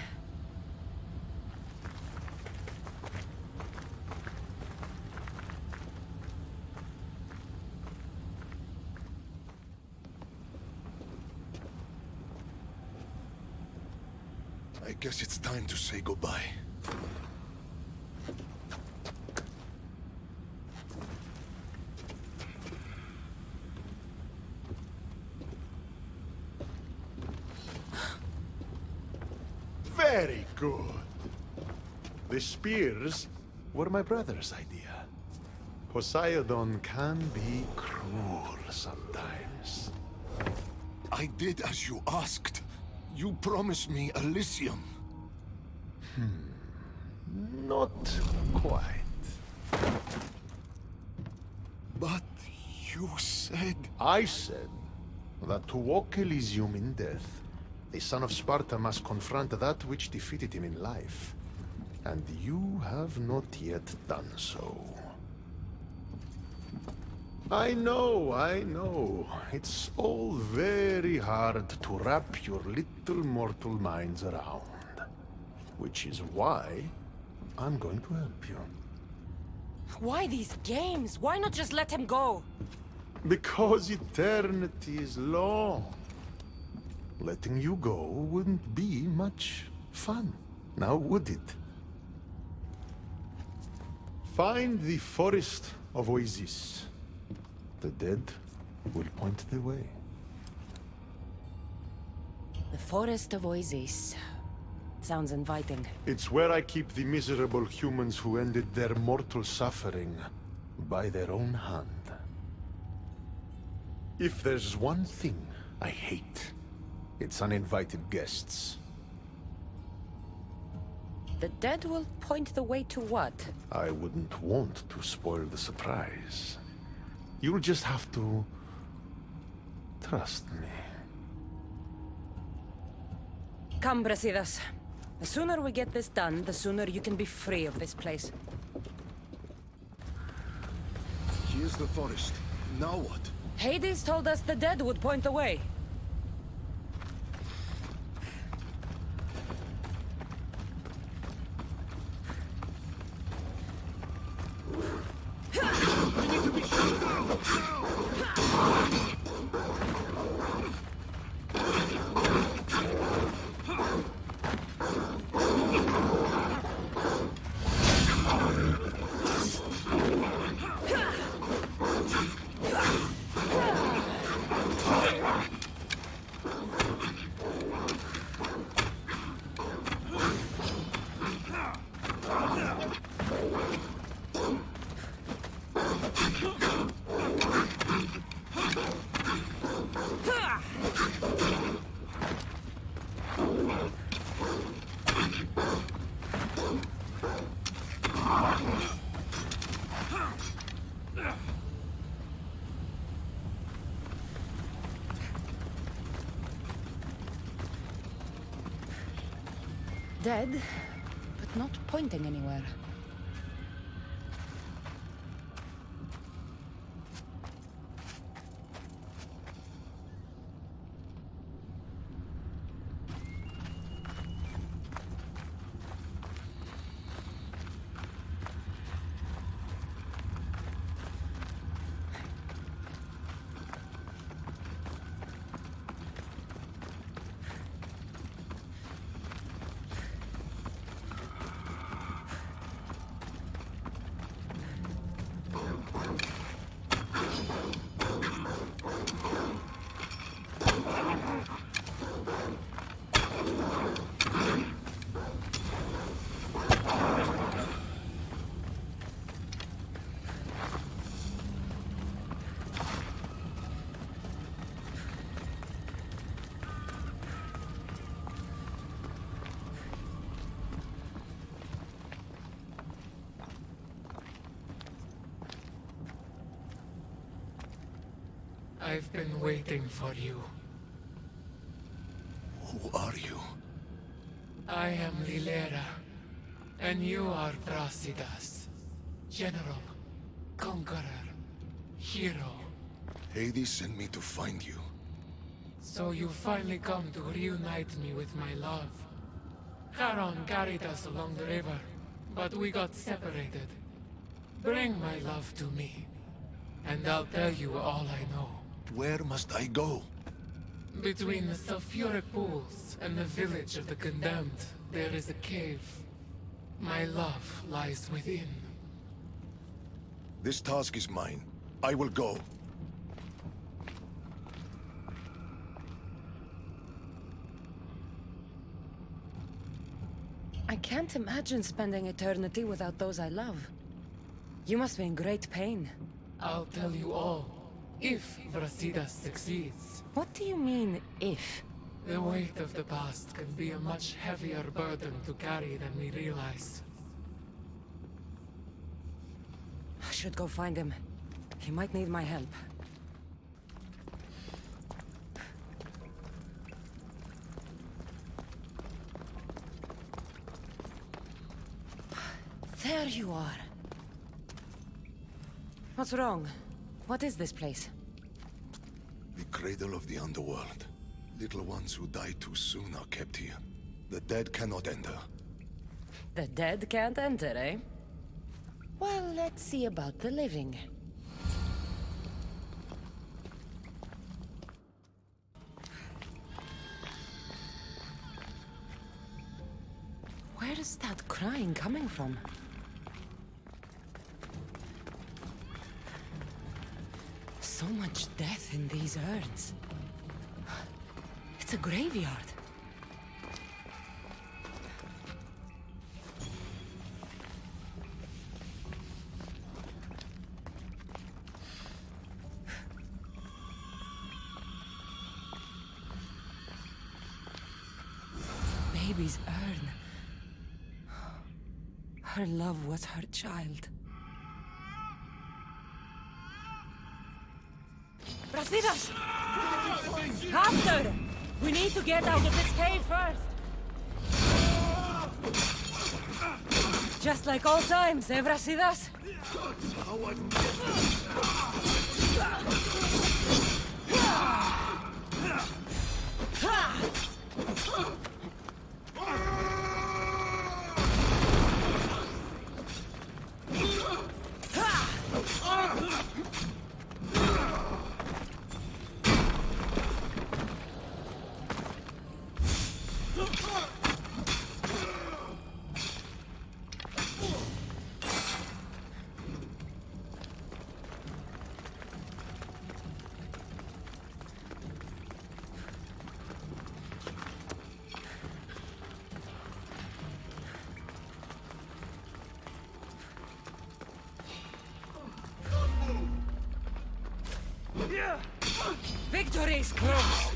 I guess it's time to say goodbye. Very good. The spears were my brother's idea. Poseidon can be cruel sometimes. I did as you asked. You promised me Elysium. Not quite. But you said... I said that to walk Elysium in death, the son of Sparta must confront that which defeated him in life. And you have not yet done so. I know. It's all very hard to wrap your little mortal minds around. Which is why I'm going to help you. Why these games? Why not just let him go? Because eternity is long. Letting you go wouldn't be much fun, now would it? Find the forest of Oasis. The dead will point the way. The forest of Oasis. Sounds inviting. It's where I keep the miserable humans who ended their mortal suffering by their own hand. If there's one thing I hate, it's uninvited guests. The dead will point the way to what? I wouldn't want to spoil the surprise. You'll just have to... trust me. Come, Brasidas. The sooner we get this done, the sooner you can be free of this place. Here's the forest. Now what? Hades told us the dead would point the way. Dead, but not pointing anywhere. I've been waiting for you. Who are you? I am Lilera, and you are Brasidas. General, conqueror, hero. Hades sent me to find you. So you finally come to reunite me with my love. Charon carried us along the river, but we got separated. Bring my love to me, and I'll tell you all I know. Where must I go? Between the sulfuric pools and the village of the condemned, there is a cave. My love lies within. This task is mine. I will go. I can't imagine spending eternity without those I love. You must be in great pain. I'll tell you all, if Brasidas succeeds. What do you mean, if? The weight of the past can be a much heavier burden to carry than we realize. I should go find him. He might need my help. There you are. What's wrong? What is this place? The cradle of the underworld. Little ones who die too soon are kept here. The dead cannot enter. The dead can't enter, eh? Well, let's see about the living. Where is that crying coming from? So much death in these urns. It's a graveyard. Baby's urn. Her love was her child. Brasidas! After! We need to get out of this cave first! Just like old times, eh, Brasidas? Victory is close!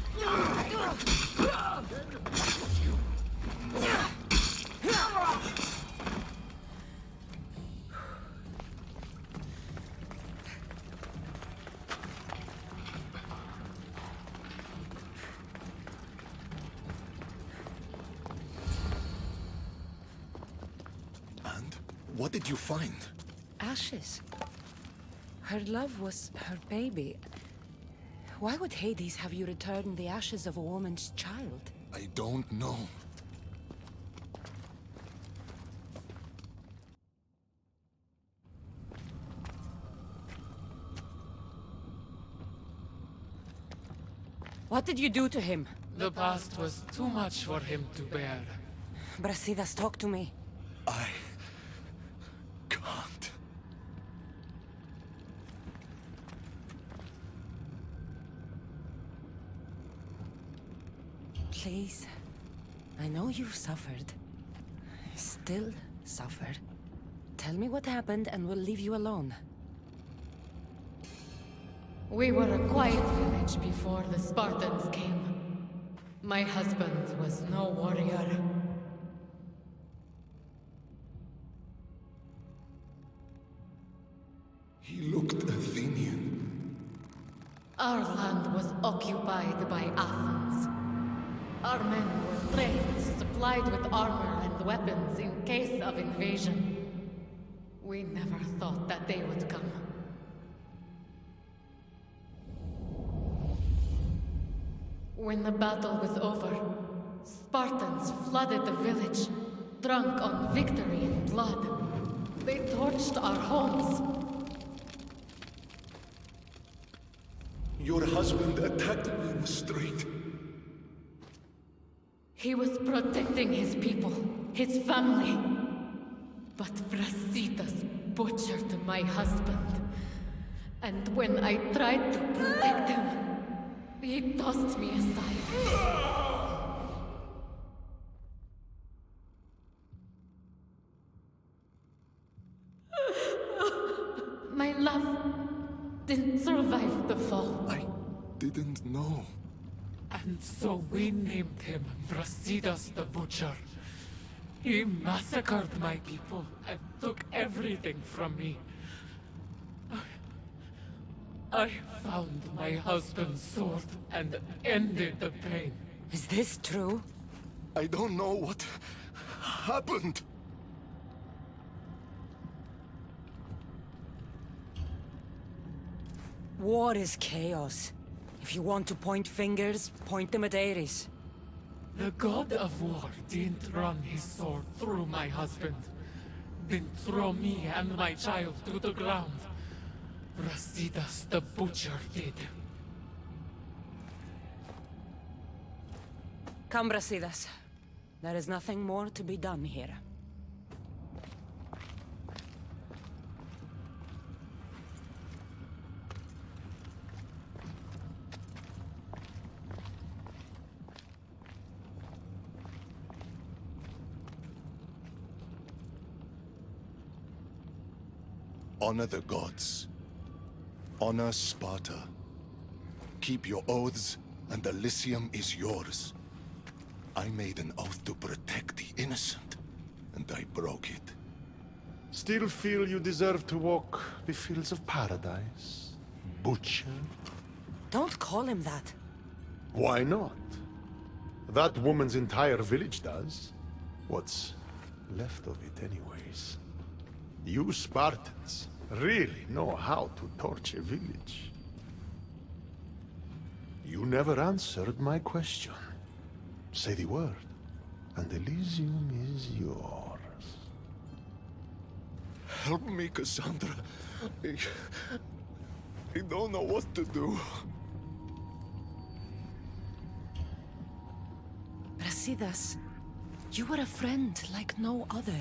And? What did you find? Ashes. Her love was her baby. Why would Hades have you return the ashes of a woman's child? I don't know. What did you do to him? The past was too much for him to bear. Brasidas, talk to me. I can't. Please. I know you've suffered. Still suffer. Tell me what happened and we'll leave you alone. We were a quiet village before the Spartans came. My husband was no warrior. He looked Athenian. Our land was occupied by Athens. Our men were trained, supplied with armor and weapons in case of invasion. We never thought that they would come. When the battle was over, Spartans flooded the village, drunk on victory and blood. They torched our homes. Your husband attacked me in the street. He was protecting his people, his family. But Brasidas butchered my husband. And when I tried to protect him, he tossed me aside. My love didn't survive the fall. I didn't know. And so we named him Brasidas the Butcher. He massacred my people and took everything from me. I found my husband's sword and ended the pain. Is this true? I don't know what happened. War is chaos. If you want to point fingers, point them at Ares. The god of war didn't run his sword through my husband. Didn't throw me and my child to the ground. Brasidas the Butcher did. Come, Brasidas. There is nothing more to be done here. Honor the gods. Honor Sparta. Keep your oaths, and Elysium is yours. I made an oath to protect the innocent, and I broke it. Still feel you deserve to walk the fields of paradise? Butcher? Don't call him that. Why not? That woman's entire village does. What's left of it anyways? You Spartans really know how to torch a village. You never answered my question. Say the word, and Elysium is yours. Help me, Cassandra. I don't know what to do. Brasidas, you were a friend like no other.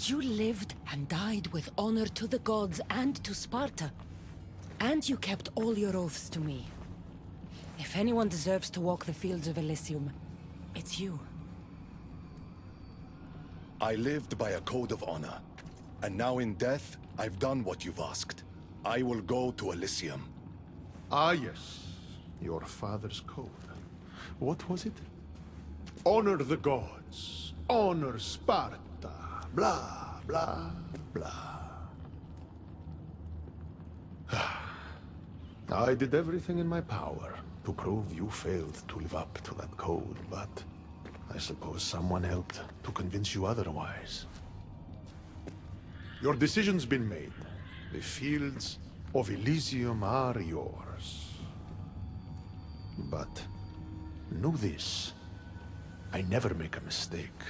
You lived and died with honor to the gods and to Sparta. And you kept all your oaths to me. If anyone deserves to walk the fields of Elysium, it's you. I lived by a code of honor. And now in death, I've done what you've asked. I will go to Elysium. Ah, yes. Your father's code. What was it? Honor the gods. Honor Sparta. Blah, blah, blah. I did everything in my power to prove you failed to live up to that code, but I suppose someone helped to convince you otherwise. Your decision's been made. The fields of Elysium are yours. But know this. I never make a mistake.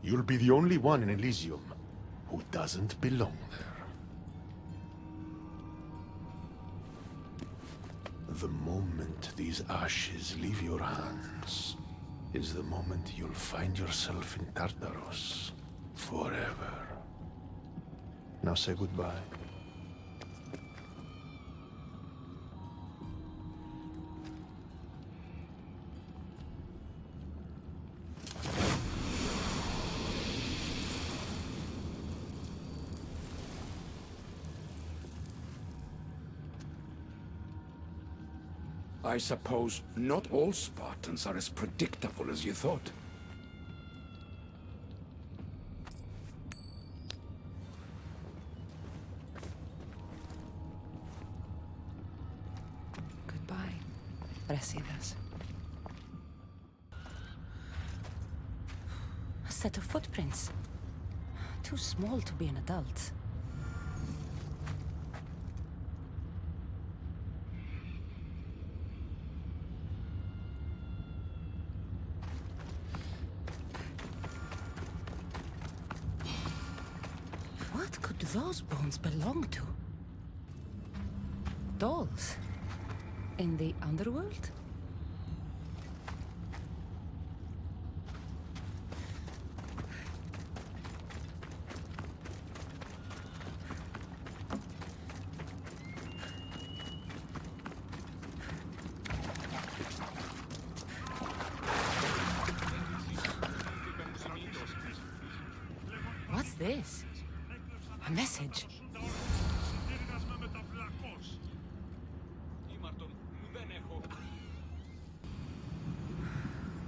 You'll be the only one in Elysium who doesn't belong there. The moment these ashes leave your hands is the moment you'll find yourself in Tartarus forever. Now say goodbye. I suppose not all Spartans are as predictable as you thought. Residas. A set of footprints. Too small to be an adult. What could those bones belong to? Dolls? In the underworld? What's this? A message.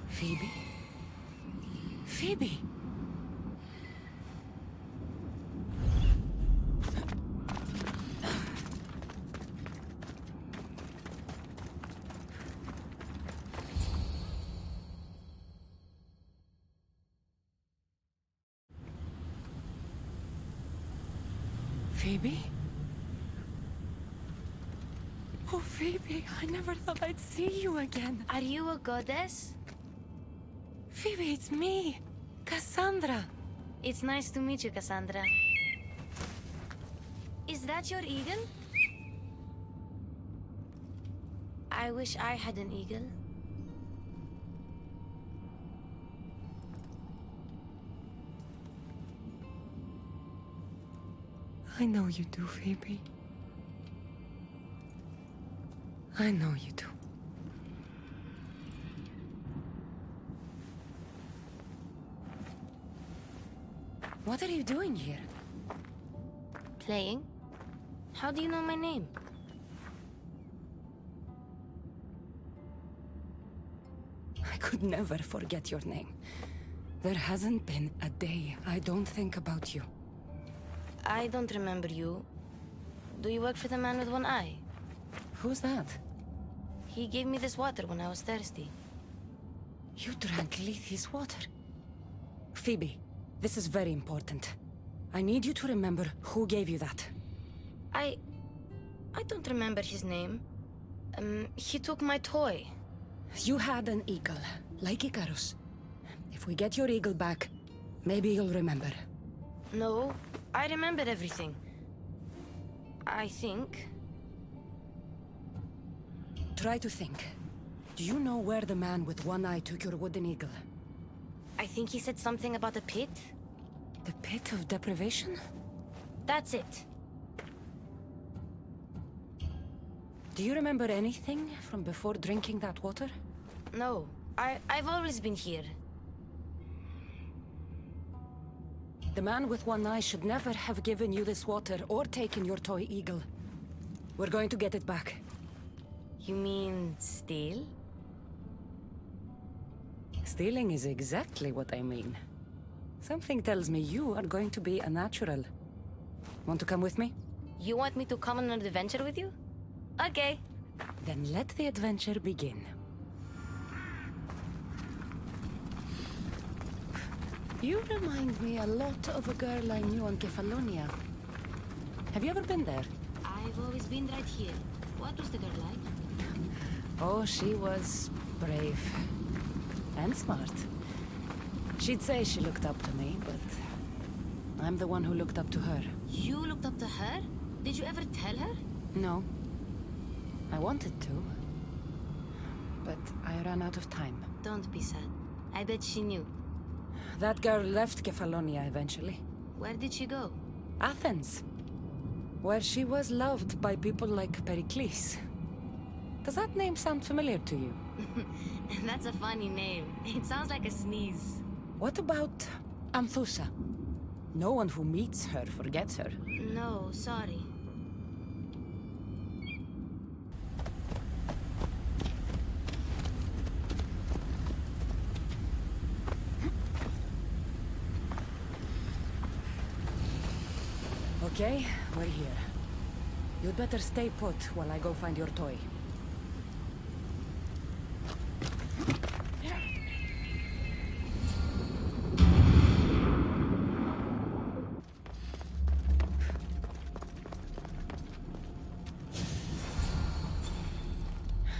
Phoebe? Phoebe! Phoebe? Oh, Phoebe, I never thought I'd see you again. Are you a goddess? Phoebe, it's me, Cassandra. It's nice to meet you, Cassandra. Is that your eagle? I wish I had an eagle. I know you do, Phoebe. I know you do. What are you doing here? Playing? How do you know my name? I could never forget your name. There hasn't been a day I don't think about you. I don't remember you. Do you work for the man with one eye? Who's that? He gave me this water when I was thirsty. You drank Lethe's water. Phoebe, this is very important. I need you to remember who gave you that. I don't remember his name. He took my toy. You had an eagle, like Icarus. If we get your eagle back, maybe you'll remember. No, I remember everything. I think. Try to think. Do you know where the man with one eye took your wooden eagle? I think he said something about a pit. The pit of deprivation? That's it. Do you remember anything from before drinking that water? No, I've always been here. The man with one eye should never have given you this water or taken your toy eagle. We're going to get it back. You mean steal? Stealing is exactly what I mean. Something tells me you are going to be a natural. Want to come with me? You want me to come on an adventure with you? Okay. Then let the adventure begin. You remind me a lot of a girl I knew on Kefalonia. Have you ever been there? I've always been right here. What was the girl like? Oh, she was brave. And smart. She'd say she looked up to me, but I'm the one who looked up to her. You looked up to her? Did you ever tell her? No. I wanted to. But I ran out of time. Don't be sad. I bet she knew. That girl left Kefalonia eventually. Where did she go? Athens. Where she was loved by people like Pericles. Does that name sound familiar to you? That's a funny name. It sounds like a sneeze. What about Anthusa? No one who meets her forgets her. No, sorry. Okay, we're here. You'd better stay put while I go find your toy.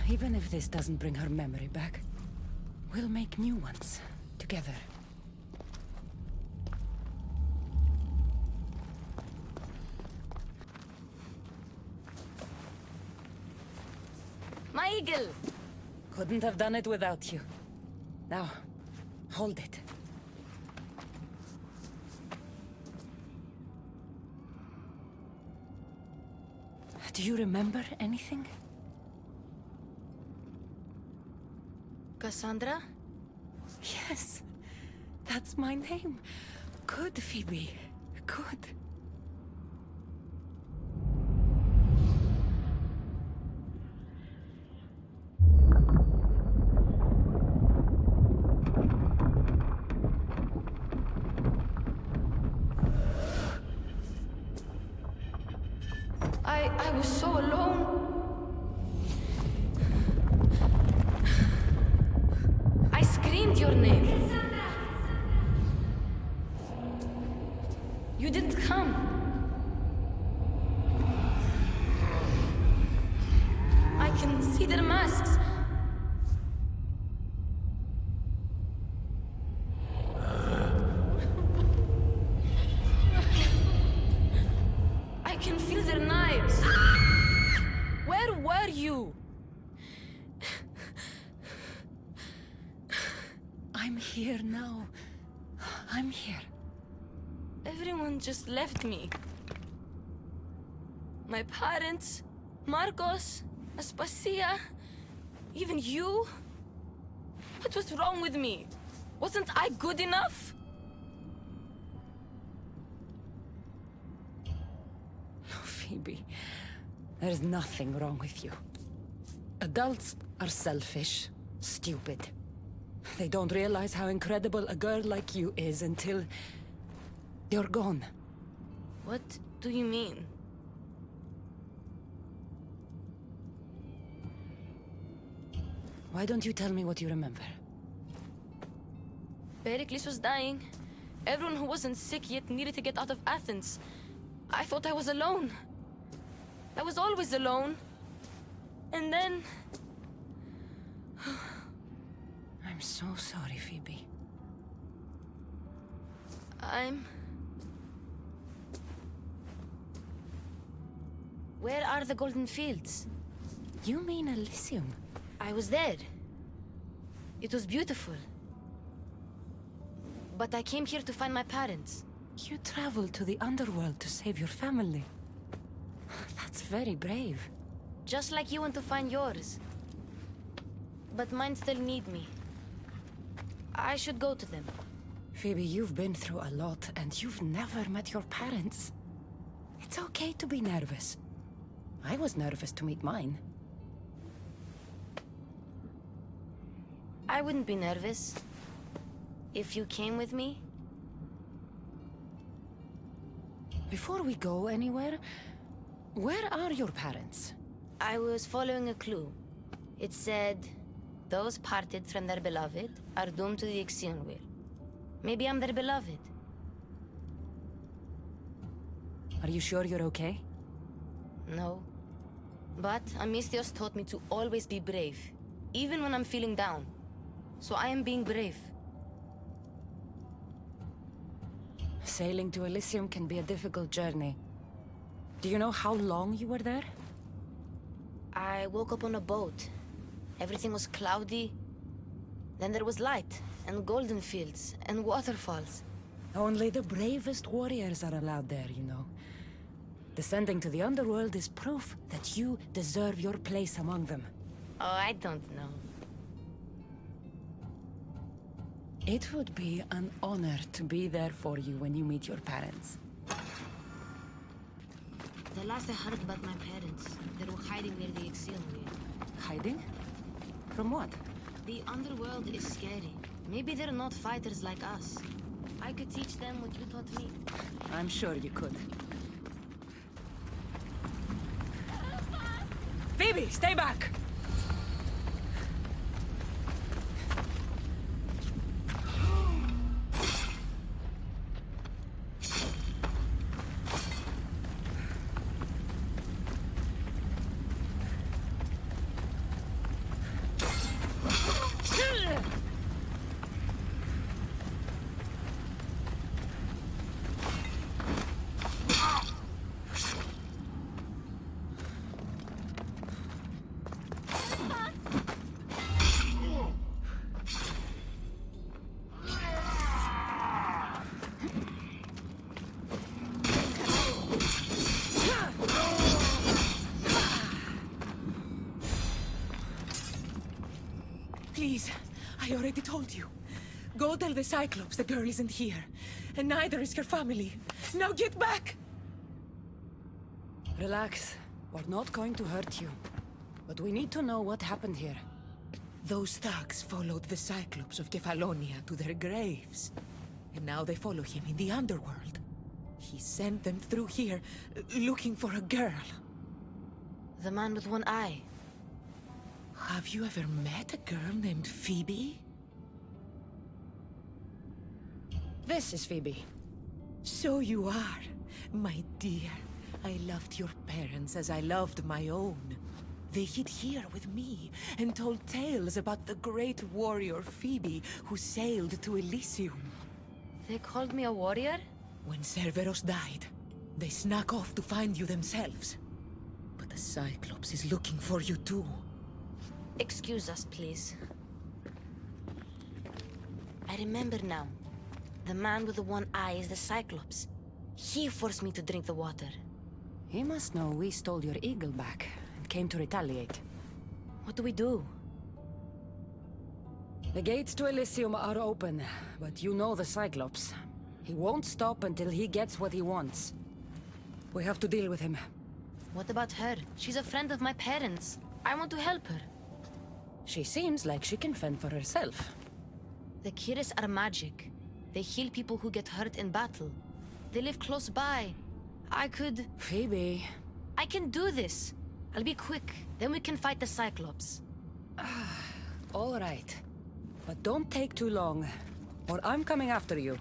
Even if this doesn't bring her memory back, we'll make new ones, together. My eagle! Couldn't have done it without you. Now, hold it. Do you remember anything? Cassandra? Yes, that's my name. Good, Phoebe. Good. I was so alone. I screamed your name. You didn't come. I can see their masks. I can feel their knives. Where were you? I'm here now. I'm here. Everyone just left me. My parents, Marcos, Aspasia, even you. What was wrong with me? Wasn't I good enough? No, Phoebe. There's nothing wrong with you. Adults are selfish, stupid. They don't realize how incredible a girl like you is until you're gone. What do you mean? Why don't you tell me what you remember? Pericles was dying. Everyone who wasn't sick yet needed to get out of Athens. I thought I was alone. I was always alone. And then... I'm so sorry, Phoebe. Where are the Golden Fields? You mean Elysium? I was there. It was beautiful. But I came here to find my parents. You traveled to the underworld to save your family. That's very brave. Just like you went to find yours. But mine still need me. I should go to them. Phoebe, you've been through a lot, and you've never met your parents. It's okay to be nervous. I was nervous to meet mine. I wouldn't be nervous if you came with me. Before we go anywhere, where are your parents? I was following a clue. It said, those parted from their beloved are doomed to the Ixion Wheel. Maybe I'm their beloved. Are you sure you're okay? No. But Amistios taught me to always be brave, even when I'm feeling down. So I am being brave. Sailing to Elysium can be a difficult journey. Do you know how long you were there? I woke up on a boat. Everything was cloudy. Then there was light, and golden fields, and waterfalls. Only the bravest warriors are allowed there, you know. Descending to the underworld is proof that you deserve your place among them. Oh, I don't know. It would be an honor to be there for you when you meet your parents. The last I heard about my parents, they were hiding near the Ixion Wheel. Hiding? From what? The underworld is scary. Maybe they're not fighters like us. I could teach them what you taught me. I'm sure you could. Phoebe, stay back! Please, I already told you. Go tell the Cyclops the girl isn't here. And neither is her family. Now get back! Relax. We're not going to hurt you. But we need to know what happened here. Those thugs followed the Cyclops of Kefalonia to their graves. And now they follow him in the underworld. He sent them through here, looking for a girl. The man with one eye. Have you ever met a girl named Phoebe? This is Phoebe. So you are, my dear. I loved your parents as I loved my own. They hid here with me and told tales about the great warrior Phoebe who sailed to Elysium. They called me a warrior? When Cerberus died, they snuck off to find you themselves. But the Cyclops is looking for you too. Excuse us, please. I remember now. The man with the one eye is the Cyclops. He forced me to drink the water. He must know we stole your eagle back and came to retaliate. What do we do? The gates to Elysium are open, but you know the Cyclops. He won't stop until he gets what he wants. We have to deal with him. What about her? She's a friend of my parents. I want to help her. She seems like she can fend for herself. The Kiris are magic. They heal people who get hurt in battle. They live close by. I could... Phoebe... I can do this. I'll be quick. Then we can fight the Cyclops. All right. But don't take too long, or I'm coming after you.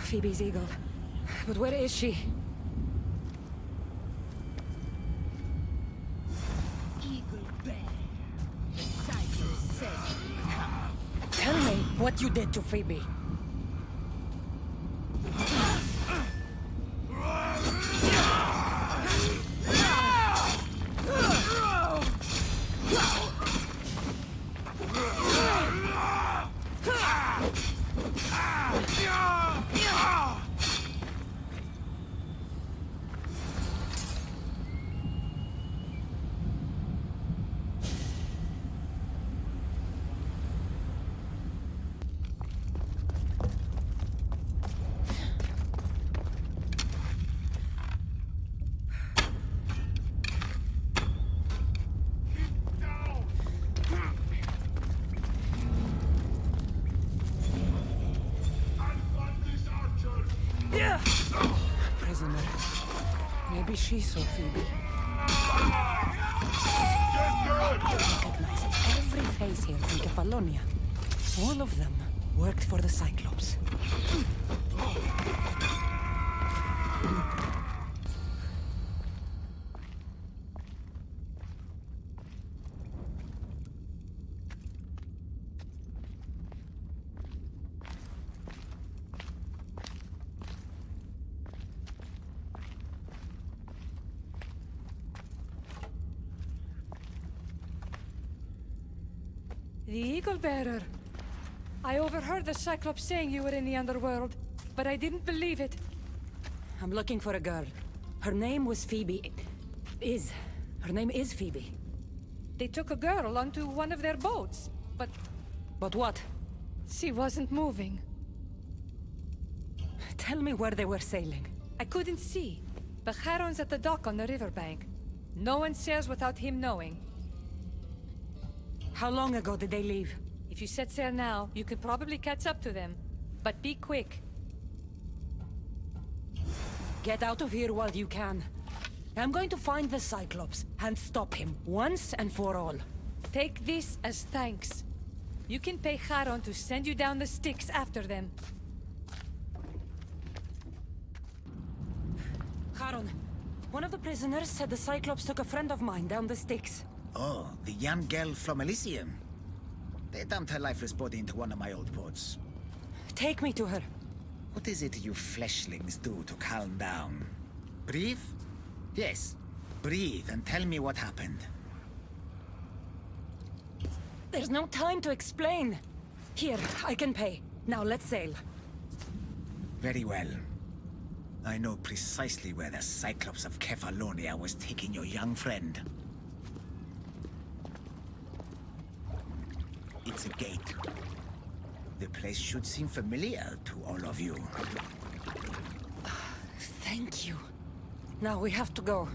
Phoebe's eagle. But where is she? Eagle bear. The Cyclops said come. Tell me what you did to Phoebe. Prisoner. Maybe she saw Phoebe. Recognize every face here from Kefalonia. All of them worked for the Cyclops. The Eagle Bearer. I overheard the Cyclops saying you were in the underworld, but I didn't believe it. I'm looking for a girl. Her name was Phoebe. Her name is Phoebe. They took a girl onto one of their boats, but... But what? She wasn't moving. Tell me where they were sailing. I couldn't see, but Charon's at the dock on the riverbank. No one sails without him knowing. How long ago did they leave? If you set sail now, you could probably catch up to them. But be quick. Get out of here while you can. I'm going to find the Cyclops and stop him once and for all. Take this as thanks. You can pay Charon to send you down the Styx after them. Charon, one of the prisoners said the Cyclops took a friend of mine down the Styx. Oh, the young girl from Elysium. They dumped her lifeless body into one of my old boats. Take me to her. What is it you fleshlings do to calm down? Breathe? Yes, breathe and tell me what happened. There's no time to explain. Here, I can pay. Now let's sail. Very well. I know precisely where the Cyclops of Kefalonia was taking your young friend. It's a gate. The place should seem familiar to all of you. Thank you. Now we have to go.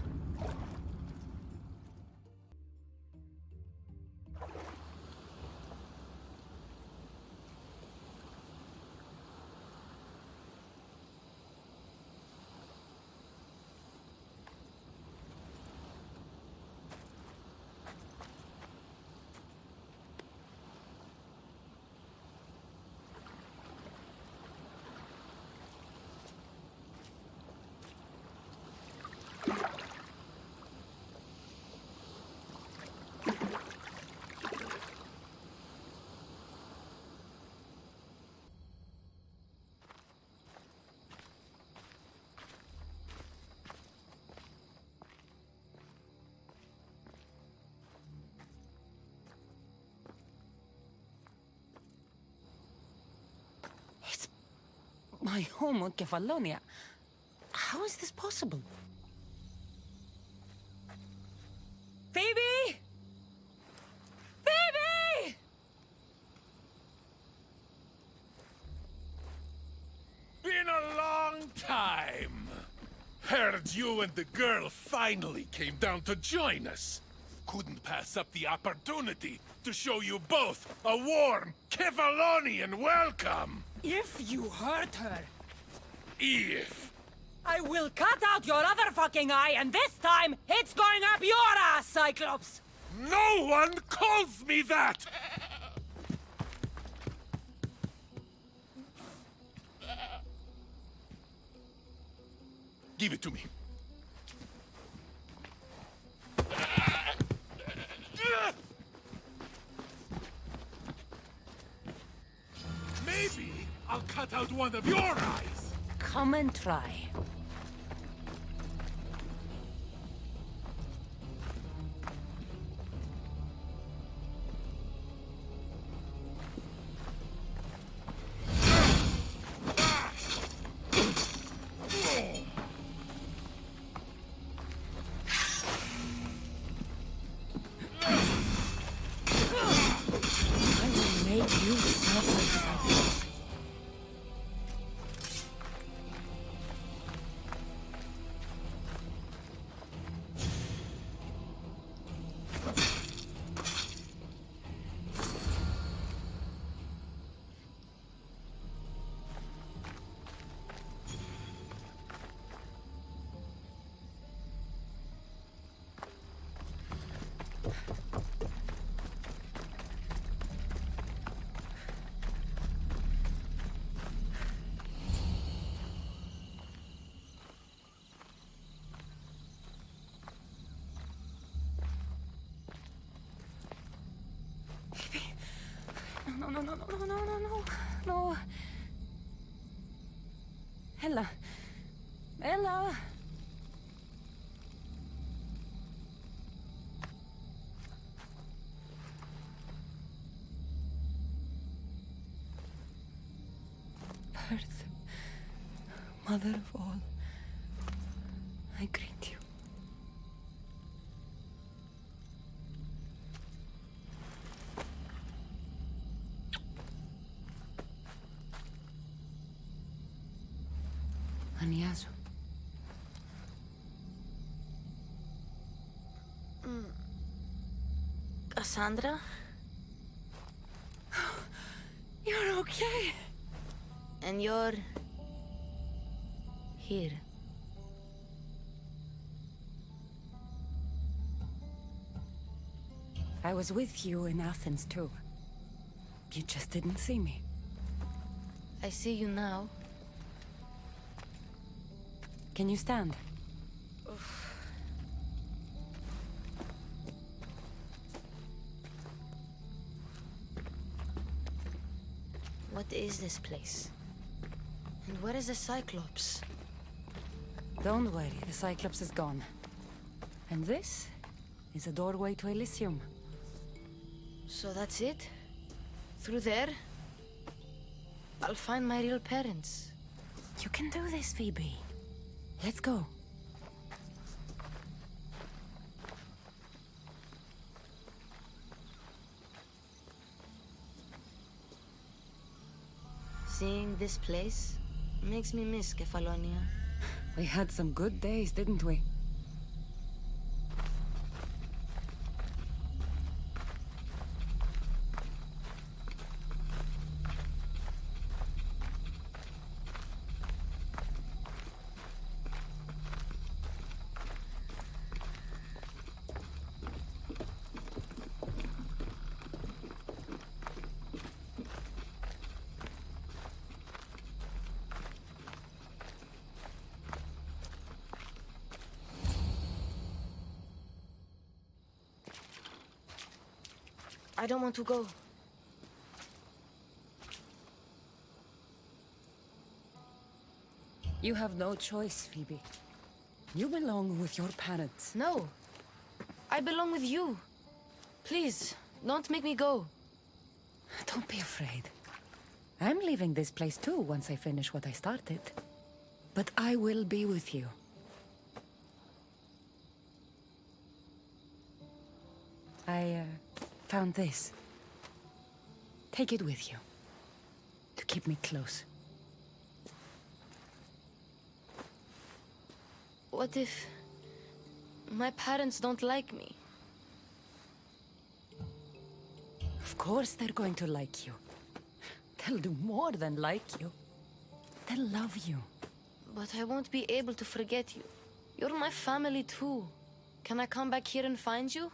My home on Kefalonia. How is this possible? Phoebe! Phoebe! Been a long time. Heard you and the girl finally came down to join us. Couldn't pass up the opportunity to show you both a warm Kefalonian welcome. If you hurt her... If... I will cut out your other fucking eye, and this time, it's going up your ass, Cyclops! No one calls me that! Give it to me. Maybe I'll cut out one of your eyes. Come and try. I will make you suffer. No, no, no, no, no, no, no, no, no. Ella. Ella. Earth, mother of all, I greet you. Aniazo. Cassandra? You're okay. And you're... here. I was with you in Athens, too. You just didn't see me. I see you now. Can you stand? What is this place? And where is the Cyclops? Don't worry, the Cyclops is gone. And this is a doorway to Elysium. So that's it? Through there? I'll find my real parents. You can do this, Phoebe. Let's go. Seeing this place makes me miss Kefalonia. We had some good days, didn't we? I don't want to go. You have no choice, Phoebe. You belong with your parents. No. I belong with you. Please, don't make me go. Don't be afraid. I'm leaving this place too once I finish what I started. But I will be with you. I found this. Take it with you. To keep me close. What if my parents don't like me? Of course they're going to like you. They'll do more than like you. They'll love you. But I won't be able to forget you. You're my family too. Can I come back here and find you?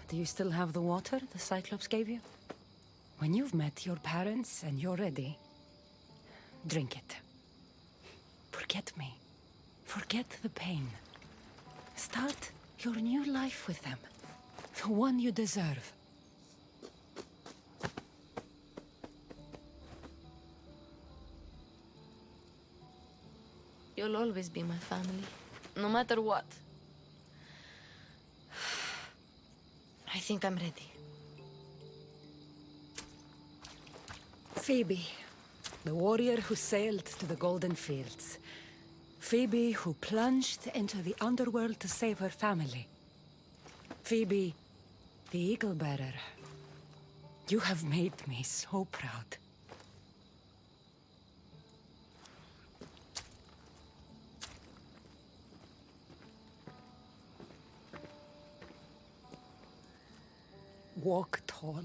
Do you still have the water the Cyclops gave you? When you've met your parents and you're ready, drink it. Forget me. Forget the pain. Start your new life with them. The one you deserve. You'll always be my family, no matter what. I think I'm ready. Phoebe, the warrior who sailed to the Golden Fields. Phoebe who plunged into the underworld to save her family. Phoebe, the Eagle Bearer. You have made me so proud. Walk tall.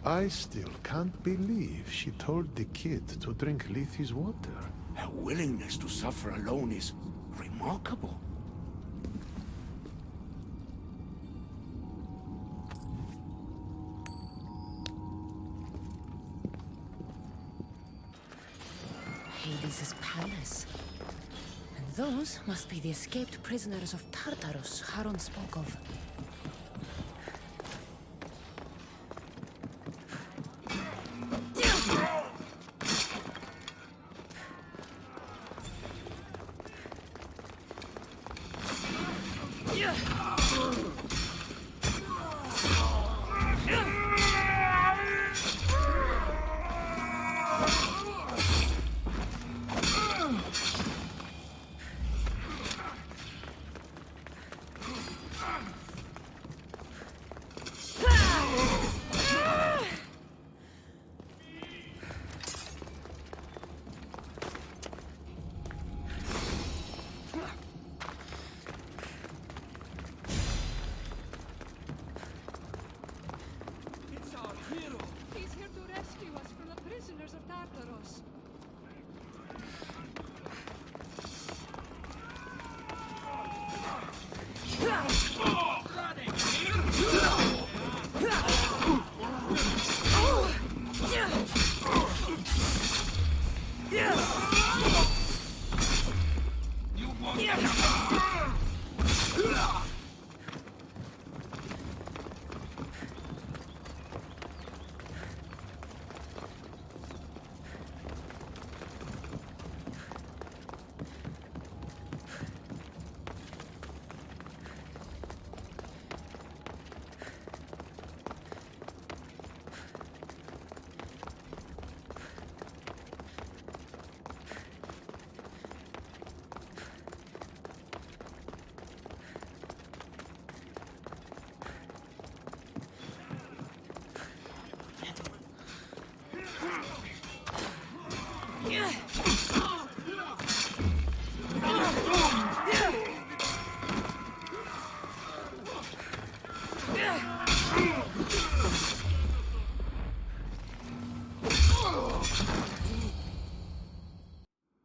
I still can't believe she told the kid to drink Lethe's water. Her willingness to suffer alone is remarkable. Hades' palace. And those must be the escaped prisoners of Tartarus Charon spoke of. He's here to rescue us from the prisoners of Tartaros.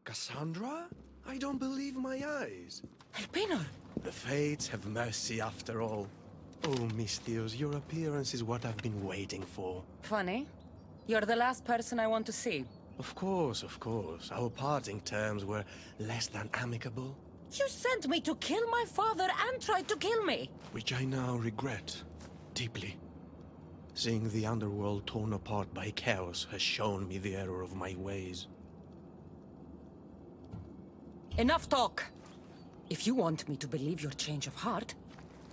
Cassandra? I don't believe my eyes. Elpenor! The fates have mercy after all. Oh, Mystios, your appearance is what I've been waiting for. Funny. You're the last person I want to see. Of course, of course. Our parting terms were less than amicable. You sent me to kill my father and tried to kill me! Which I now regret. Deeply. Seeing the underworld torn apart by chaos has shown me the error of my ways. Enough talk! If you want me to believe your change of heart,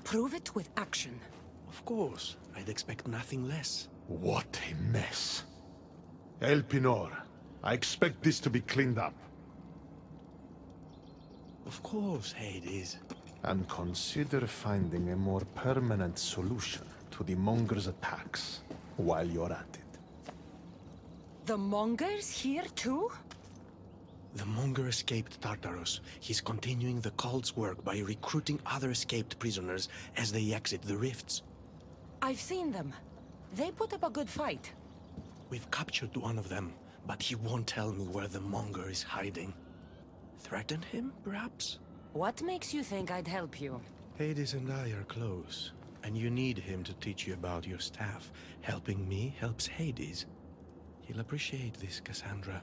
prove it with action. Of course. I'd expect nothing less. What a mess. Elpenor, I expect this to be cleaned up. Of course, Hades. And consider finding a more permanent solution to the Monger's attacks while you're at it. The Mongers here too? The Monger escaped Tartaros. He's continuing the cult's work by recruiting other escaped prisoners as they exit the rifts. I've seen them. They put up a good fight. We've captured one of them, but he won't tell me where the Monger is hiding. Threaten him, perhaps? What makes you think I'd help you? Hades and I are close, and you need him to teach you about your staff. Helping me helps Hades. He'll appreciate this, Cassandra.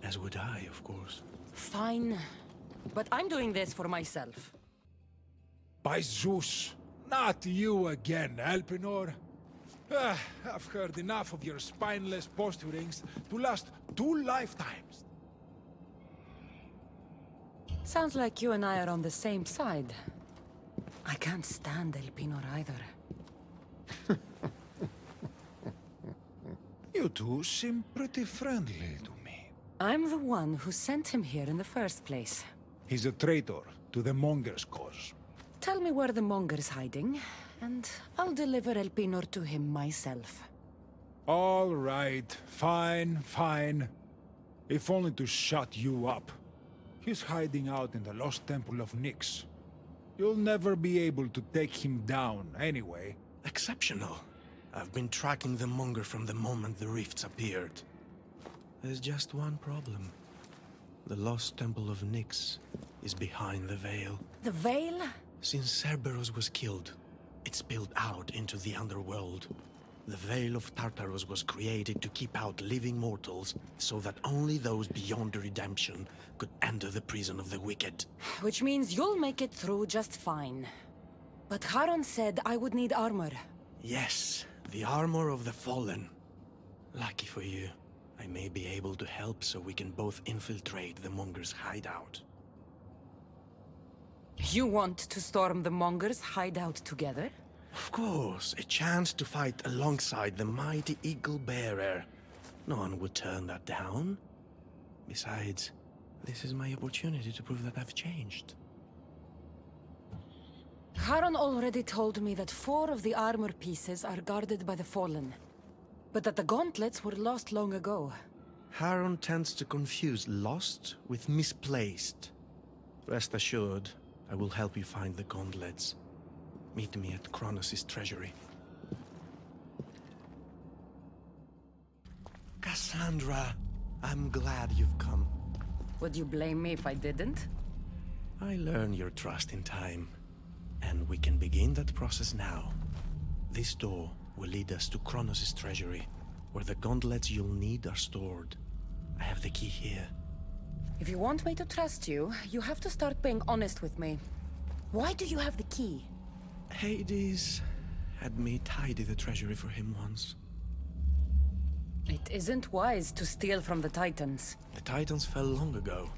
As would I, of course. Fine. But I'm doing this for myself. By Zeus, not you again, Elpenor. I've heard enough of your spineless posturings to last 2 lifetimes. Sounds like you and I are on the same side. I can't stand Elpenor either. You two seem pretty friendly to me. I'm the one who sent him here in the first place. He's a traitor to the Monger's cause. Tell me where the Monger's hiding, and I'll deliver Elpenor to him myself. All right, fine, fine. If only to shut you up. He's hiding out in the lost temple of Nyx. You'll never be able to take him down, anyway. Exceptional. I've been tracking the Monger from the moment the rifts appeared. There's just one problem. The lost temple of Nyx is behind the veil. The veil? Since Cerberus was killed, it spilled out into the underworld. The Veil of Tartarus was created to keep out living mortals, so that only those beyond redemption could enter the prison of the wicked. Which means you'll make it through just fine. But Charon said I would need armor. Yes, the armor of the fallen. Lucky for you, I may be able to help so we can both infiltrate the Monger's hideout. You want to storm the Monger's hideout together? Of course, a chance to fight alongside the mighty Eagle Bearer. No one would turn that down. Besides, this is my opportunity to prove that I've changed. Charon already told me that 4 of the armor pieces are guarded by the Fallen, but that the gauntlets were lost long ago. Charon tends to confuse lost with misplaced. Rest assured, I will help you find the gauntlets. Meet me at Kronos' treasury. Cassandra, I'm glad you've come. Would you blame me if I didn't? I learn your trust in time, and we can begin that process now. This door will lead us to Kronos' treasury, where the gauntlets you'll need are stored. I have the key here. If you want me to trust you, you have to start being honest with me. Why do you have the key? Hades had me tidy the treasury for him once. It isn't wise to steal from the Titans. The Titans fell long ago.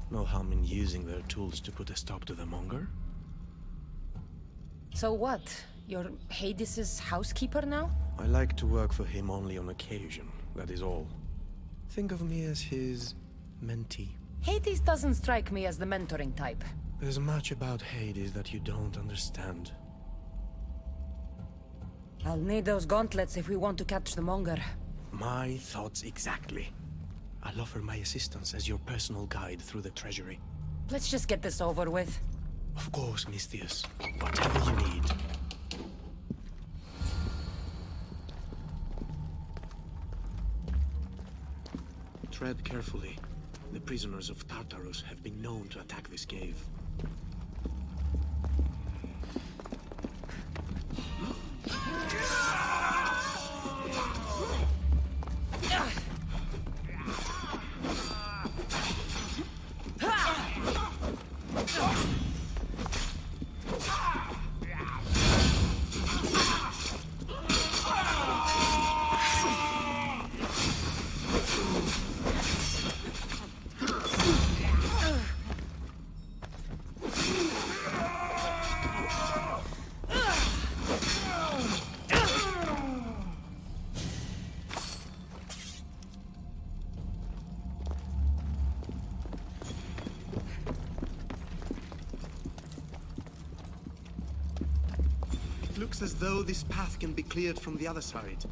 No harm in using their tools to put a stop to the monger. So what? You're Hades' housekeeper now? I like to work for him only on occasion, that is all. Think of me as his mentee. Hades doesn't strike me as the mentoring type. There's much about Hades that you don't understand. I'll need those gauntlets if we want to catch the monger. My thoughts exactly. I'll offer my assistance as your personal guide through the treasury. Let's just get this over with. Of course, Misthios. Whatever you need. Tread carefully. The prisoners of Tartarus have been known to attack this cave. Looks as though this path can be cleared from the other side.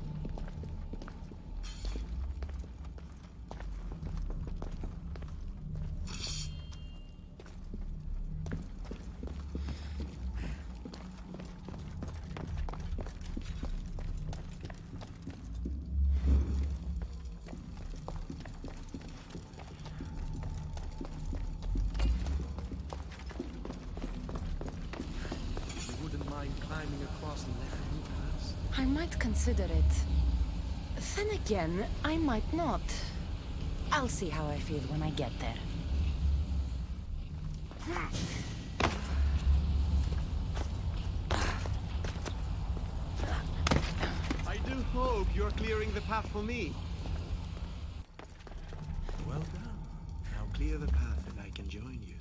Climbing across the left pass. I might consider it. Then again, I might not. I'll see how I feel when I get there. I do hope you're clearing the path for me. Well done. Now clear the path and I can join you.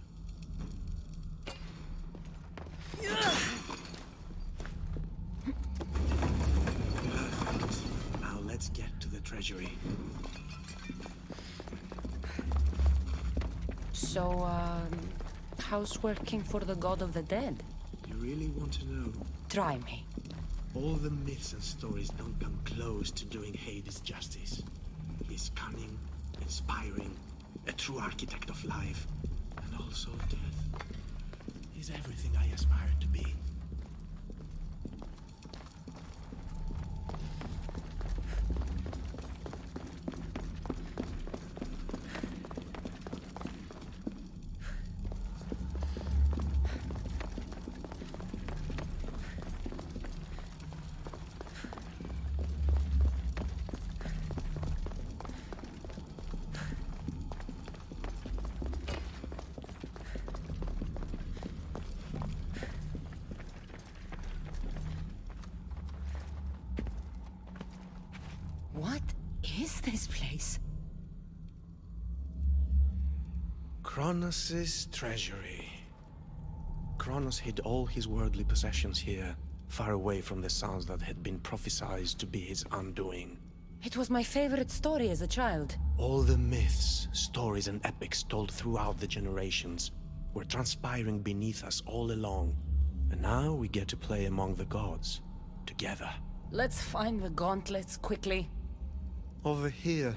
Perfect. Now let's get to the treasury. So, how's working for the god of the dead? You really want to know? Try me. All the myths and stories don't come close to doing Hades justice. He's cunning, inspiring, a true architect of life, and also of death. He's everything I aspire to be. What is this place? Kronos' treasury. Kronos hid all his worldly possessions here, far away from the sons that had been prophesied to be his undoing. It was my favorite story as a child. All the myths, stories, and epics told throughout the generations were transpiring beneath us all along. And now we get to play among the gods, together. Let's find the gauntlets quickly. Over here.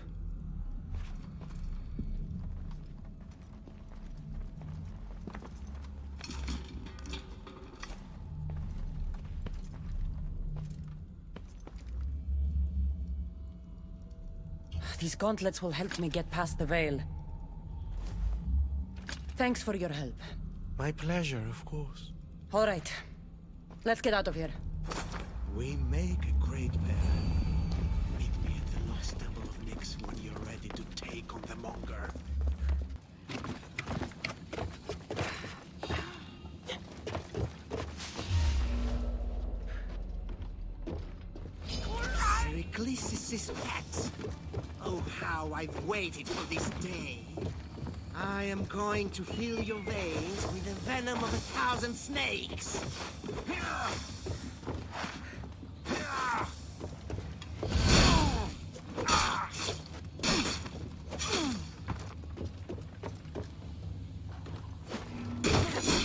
these gauntlets will help me get past the veil. Thanks for your help. My pleasure, of course. All right. Let's get out of here. We make a great pair. Meet me at the Lost Temple of Nyx when you're ready to take on the Monger. Pericles' pet. Oh, how I've waited for this day. I am going to fill your veins with the venom of 1,000 snakes.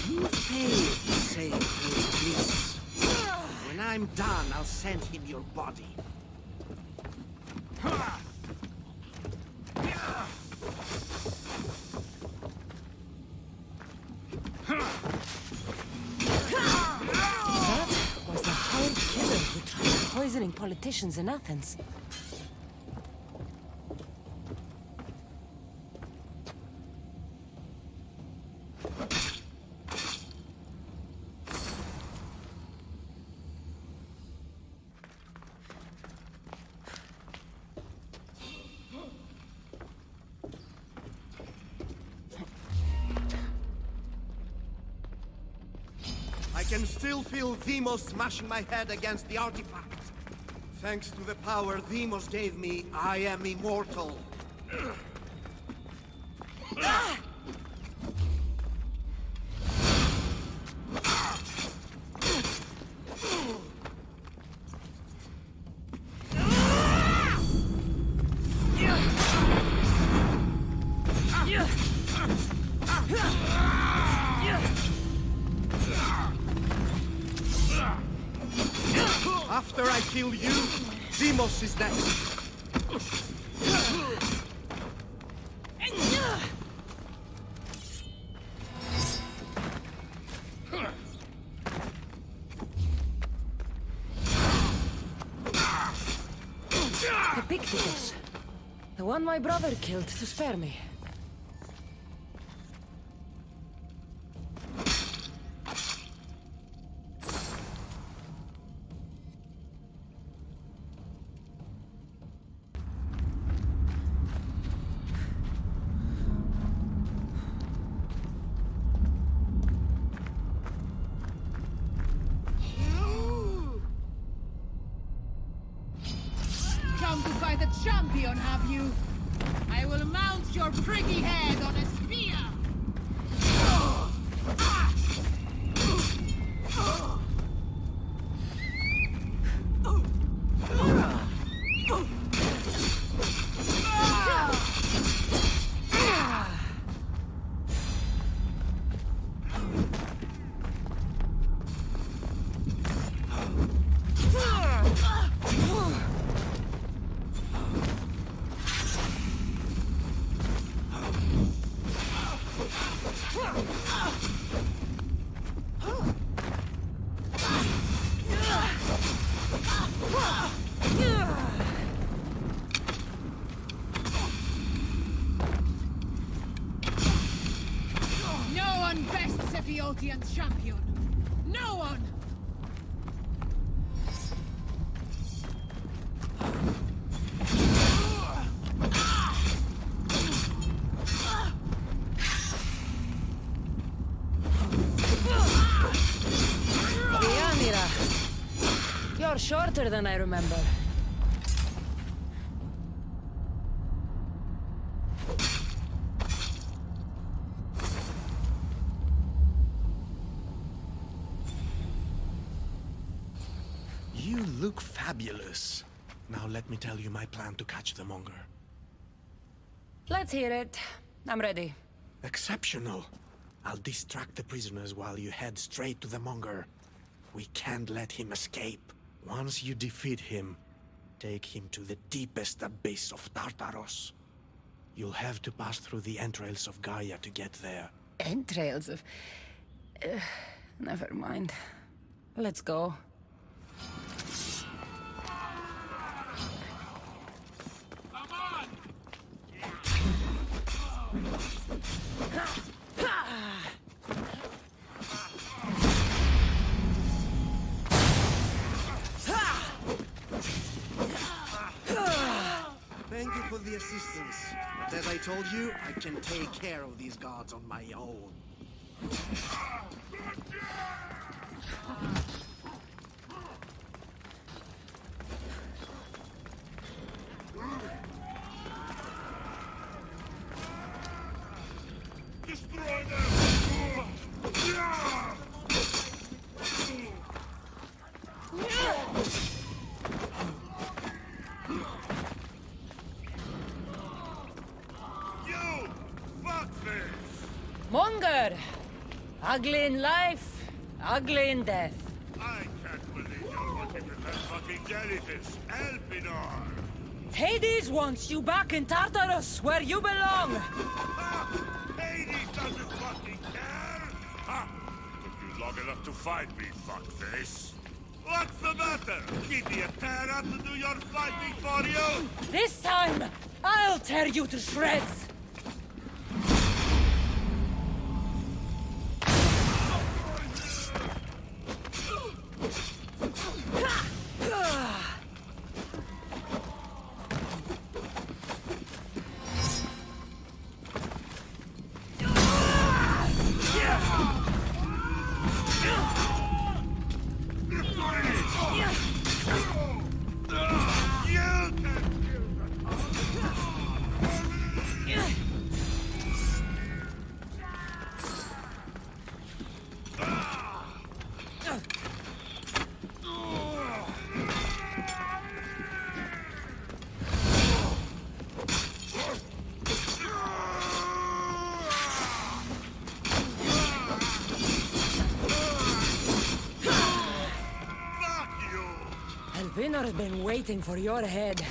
You failed to save Pericles. When I'm done, I'll send him your body. Poisoning politicians in Athens. I can still feel Demos smashing my head against the artifact. Thanks to the power Demos gave me, I am immortal. After I kill you, Demos is next. Epictetus. The one my brother killed to spare me. Come to fight a champion, have you? I will mount your pretty head on a spear! No one bests a Phaeotian champion! No one! You're shorter than I remember. You look fabulous. Now let me tell you my plan to catch the Monger. Let's hear it. I'm ready. Exceptional. I'll distract the prisoners while you head straight to the Monger. We can't let him escape. Once you defeat him, take him to the deepest abyss of Tartaros. You'll have to pass through the entrails of Gaia to get there. Entrails of... never mind. Let's go. Come on! Thank you for the assistance. But as I told you, I can take care of these guards on my own. Destroy them! You! Fuckface! Monger! Ugly in life, ugly in death. I can't believe you're working with that fucking jellyfish, Elpinor! Hades wants you back in Tartarus, where you belong! Hades doesn't fucking care! Ha! Took you long enough to find me, fuckface. What's the matter? Give me a terra to do your fighting for you? This time, I'll tear you to shreds! Elpinor's been waiting for your head.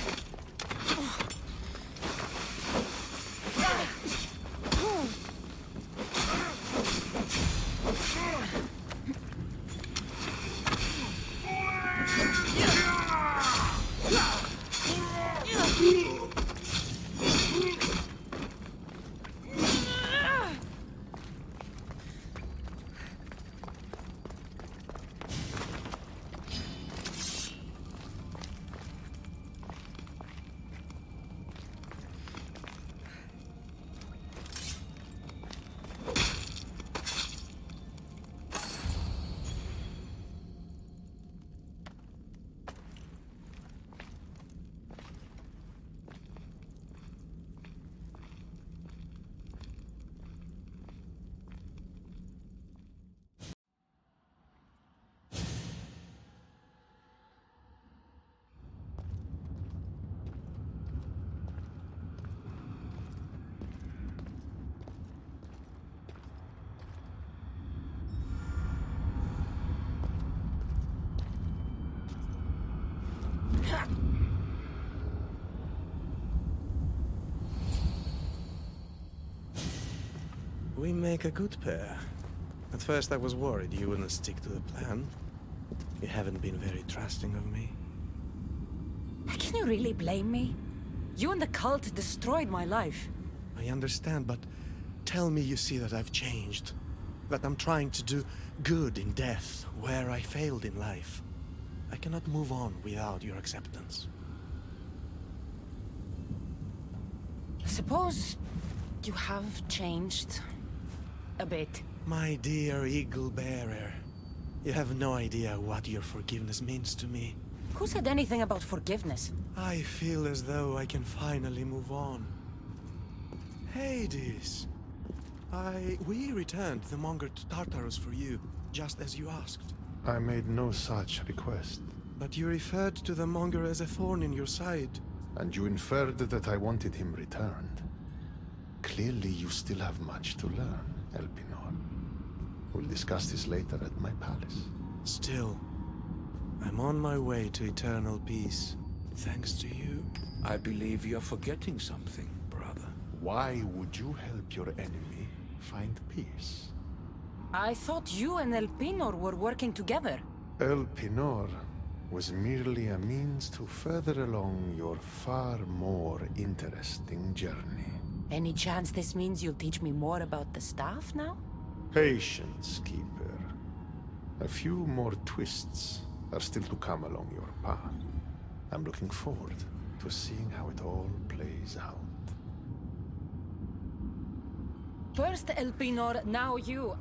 We make a good pair. At first I was worried you wouldn't stick to the plan. You haven't been very trusting of me. Can you really blame me? You and the cult destroyed my life. I understand, but tell me you see that I've changed. That I'm trying to do good in death, where I failed in life. I cannot move on without your acceptance. Suppose you have changed a bit. My dear Eagle Bearer, you have no idea what your forgiveness means to me. Who said anything about forgiveness? I feel as though I can finally move on. Hades! We returned the Monger to Tartarus for you, just as you asked. I made no such request. But you referred to the Monger as a thorn in your side. And you inferred that I wanted him returned. Clearly you still have much to learn, Elpinor. We'll discuss this later at my palace. Still, I'm on my way to eternal peace, thanks to you. I believe you're forgetting something, brother. Why would you help your enemy find peace? I thought you and Elpinor were working together. Elpinor was merely a means to further along your far more interesting journey. Any chance this means you'll teach me more about the staff now? Patience, Keeper. A few more twists are still to come along your path. I'm looking forward to seeing how it all plays out. First Elpinor, now you.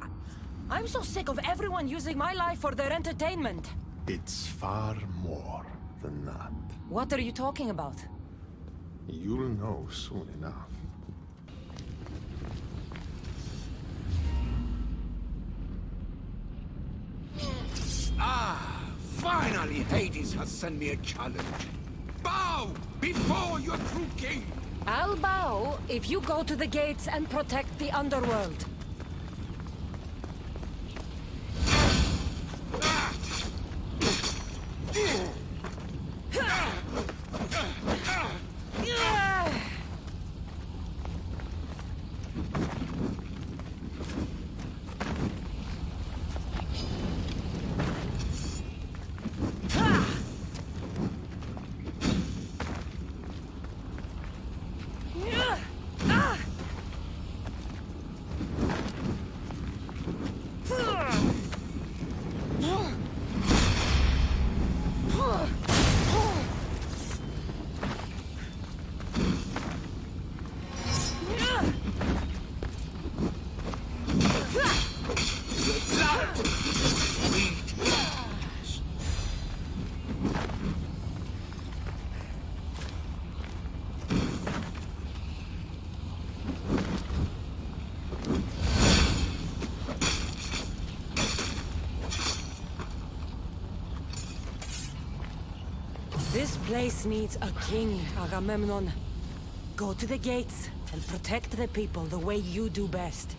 I'm so sick of everyone using my life for their entertainment. It's far more than that. What are you talking about? You'll know soon enough. Ah, finally Hades has sent me a challenge. Bow before your true king! I'll bow if you go to the gates and protect the underworld. This place needs a king, Agamemnon. Go to the gates and protect the people the way you do best.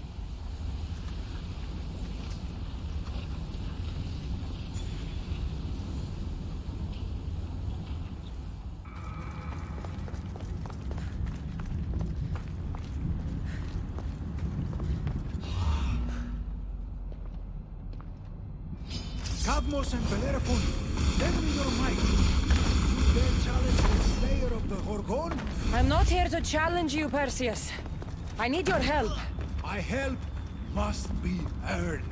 Cadmos and Bellerophon, lend me your might. You dare challenge the slayer of the Gorgon? I'm not here to challenge you, Perseus. I need your help. My help must be earned.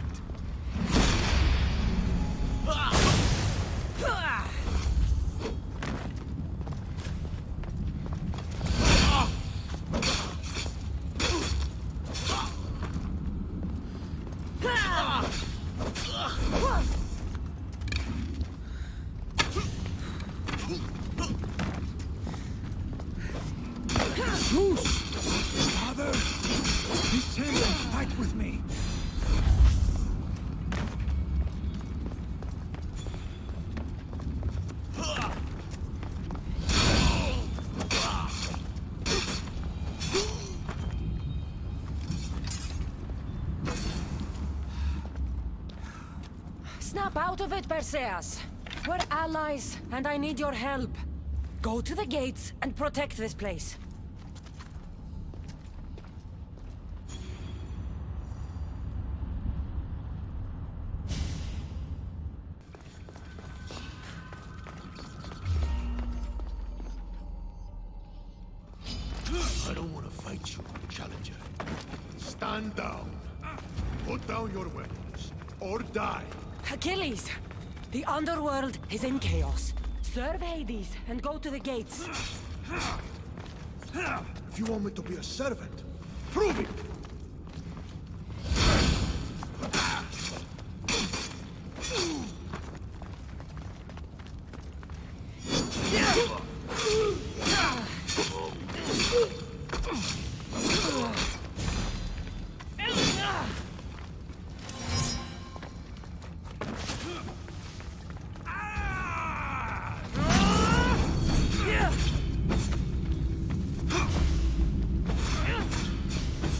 Zeus! Father! Descend and fight with me! Snap out of it, Perseus. We're allies, and I need your help. Go to the gates and protect this place. I don't want to fight you, Challenger. Stand down. Put down your weapons, or die. Achilles! The underworld is in chaos. Serve Hades and go to the gates. If you want me to be a servant, prove it!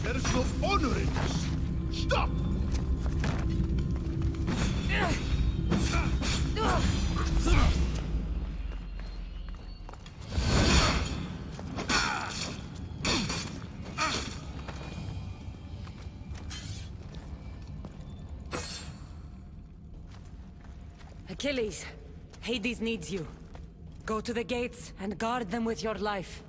There is no honor in this. Stop! Achilles, Hades needs you. Go to the gates and guard them with your life.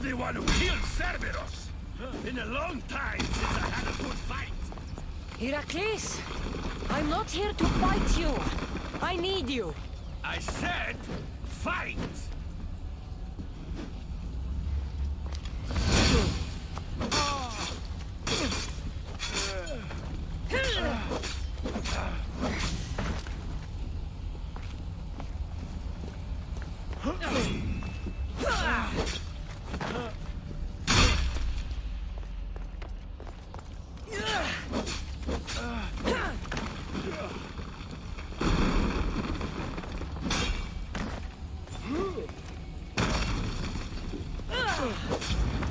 the one who killed Cerberus! Been a long time since I had a good fight! Heracles, I'm not here to fight you. I need you. I said, fight!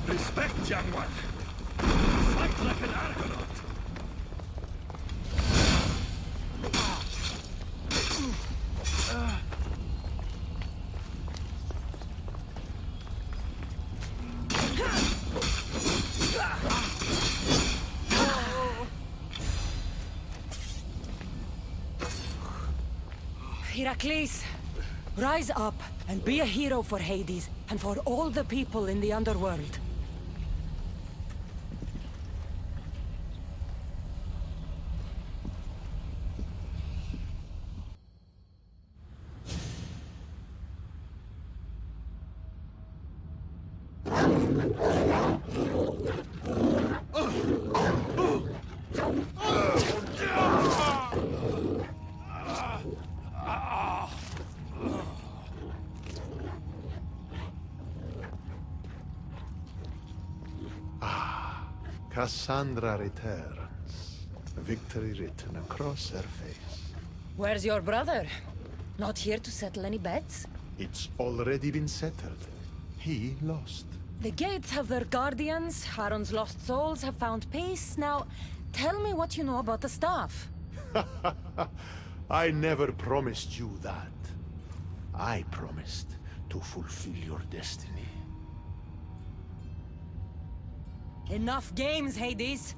Respect, young one. Fight like an Argonaut. Heracles, rise up and be a hero for Hades and for all the people in the underworld. Cassandra returns. Victory written across her face. Where's your brother? Not here to settle any bets? It's already been settled. He lost. The gates have their guardians, Charon's lost souls have found peace. Now, tell me what you know about the staff. I never promised you that. I promised to fulfill your destiny. Enough games, Hades.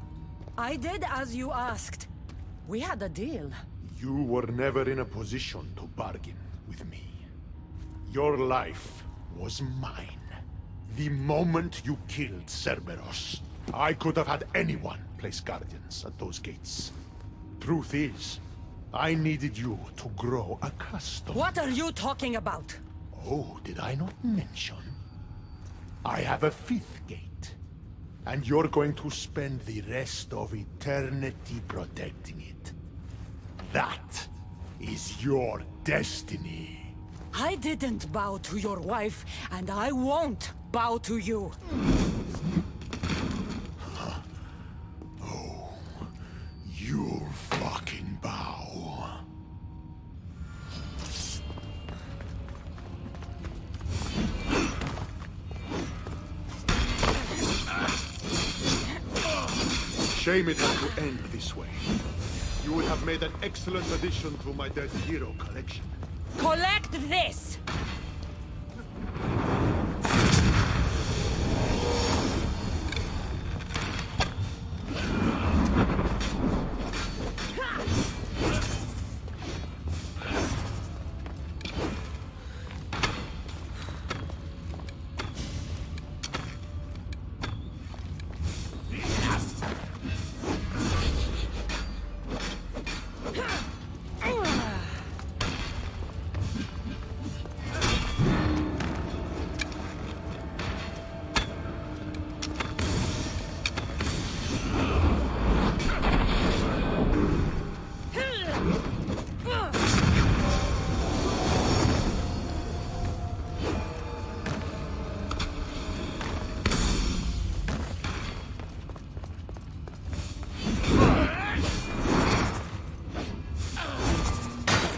I did as you asked. We had a deal. You were never in a position to bargain with me. Your life was mine. The moment you killed Cerberus, I could have had anyone place guardians at those gates. Truth is, I needed you to grow accustomed. What are you talking about? Oh, did I not mention? I have a fifth gate. And you're going to spend the rest of eternity protecting it. That is your destiny. I didn't bow to your wife, and I won't bow to you. Oh, you'll fucking bow. Shame it had to end this way. You would have made an excellent addition to my dead hero collection. Collect this!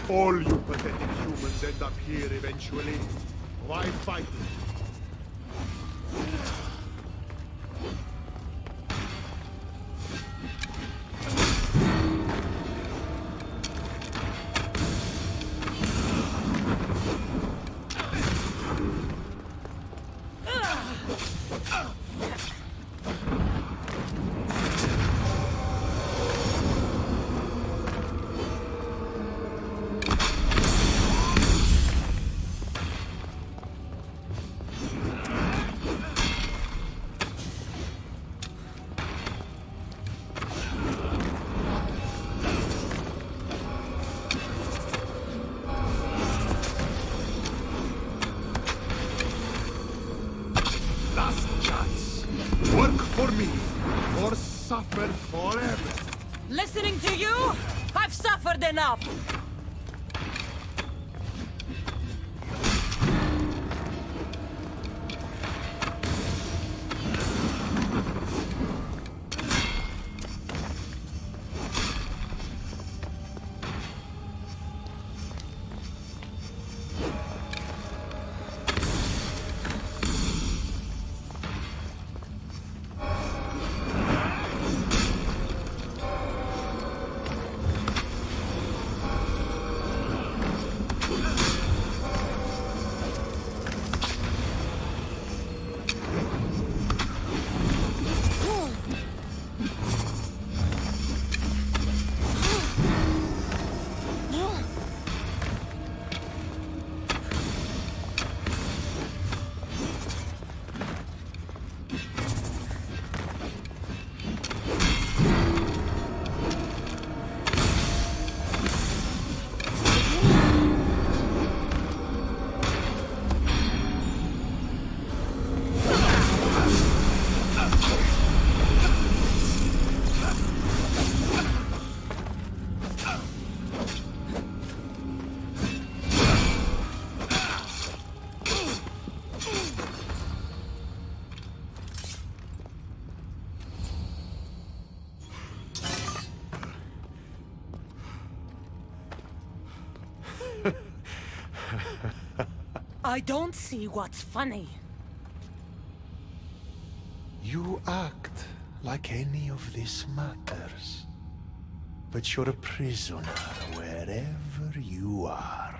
All you pathetic humans end up here eventually. Why fight it? I've suffered enough! I don't see what's funny. You act like any of this matters. But you're a prisoner wherever you are.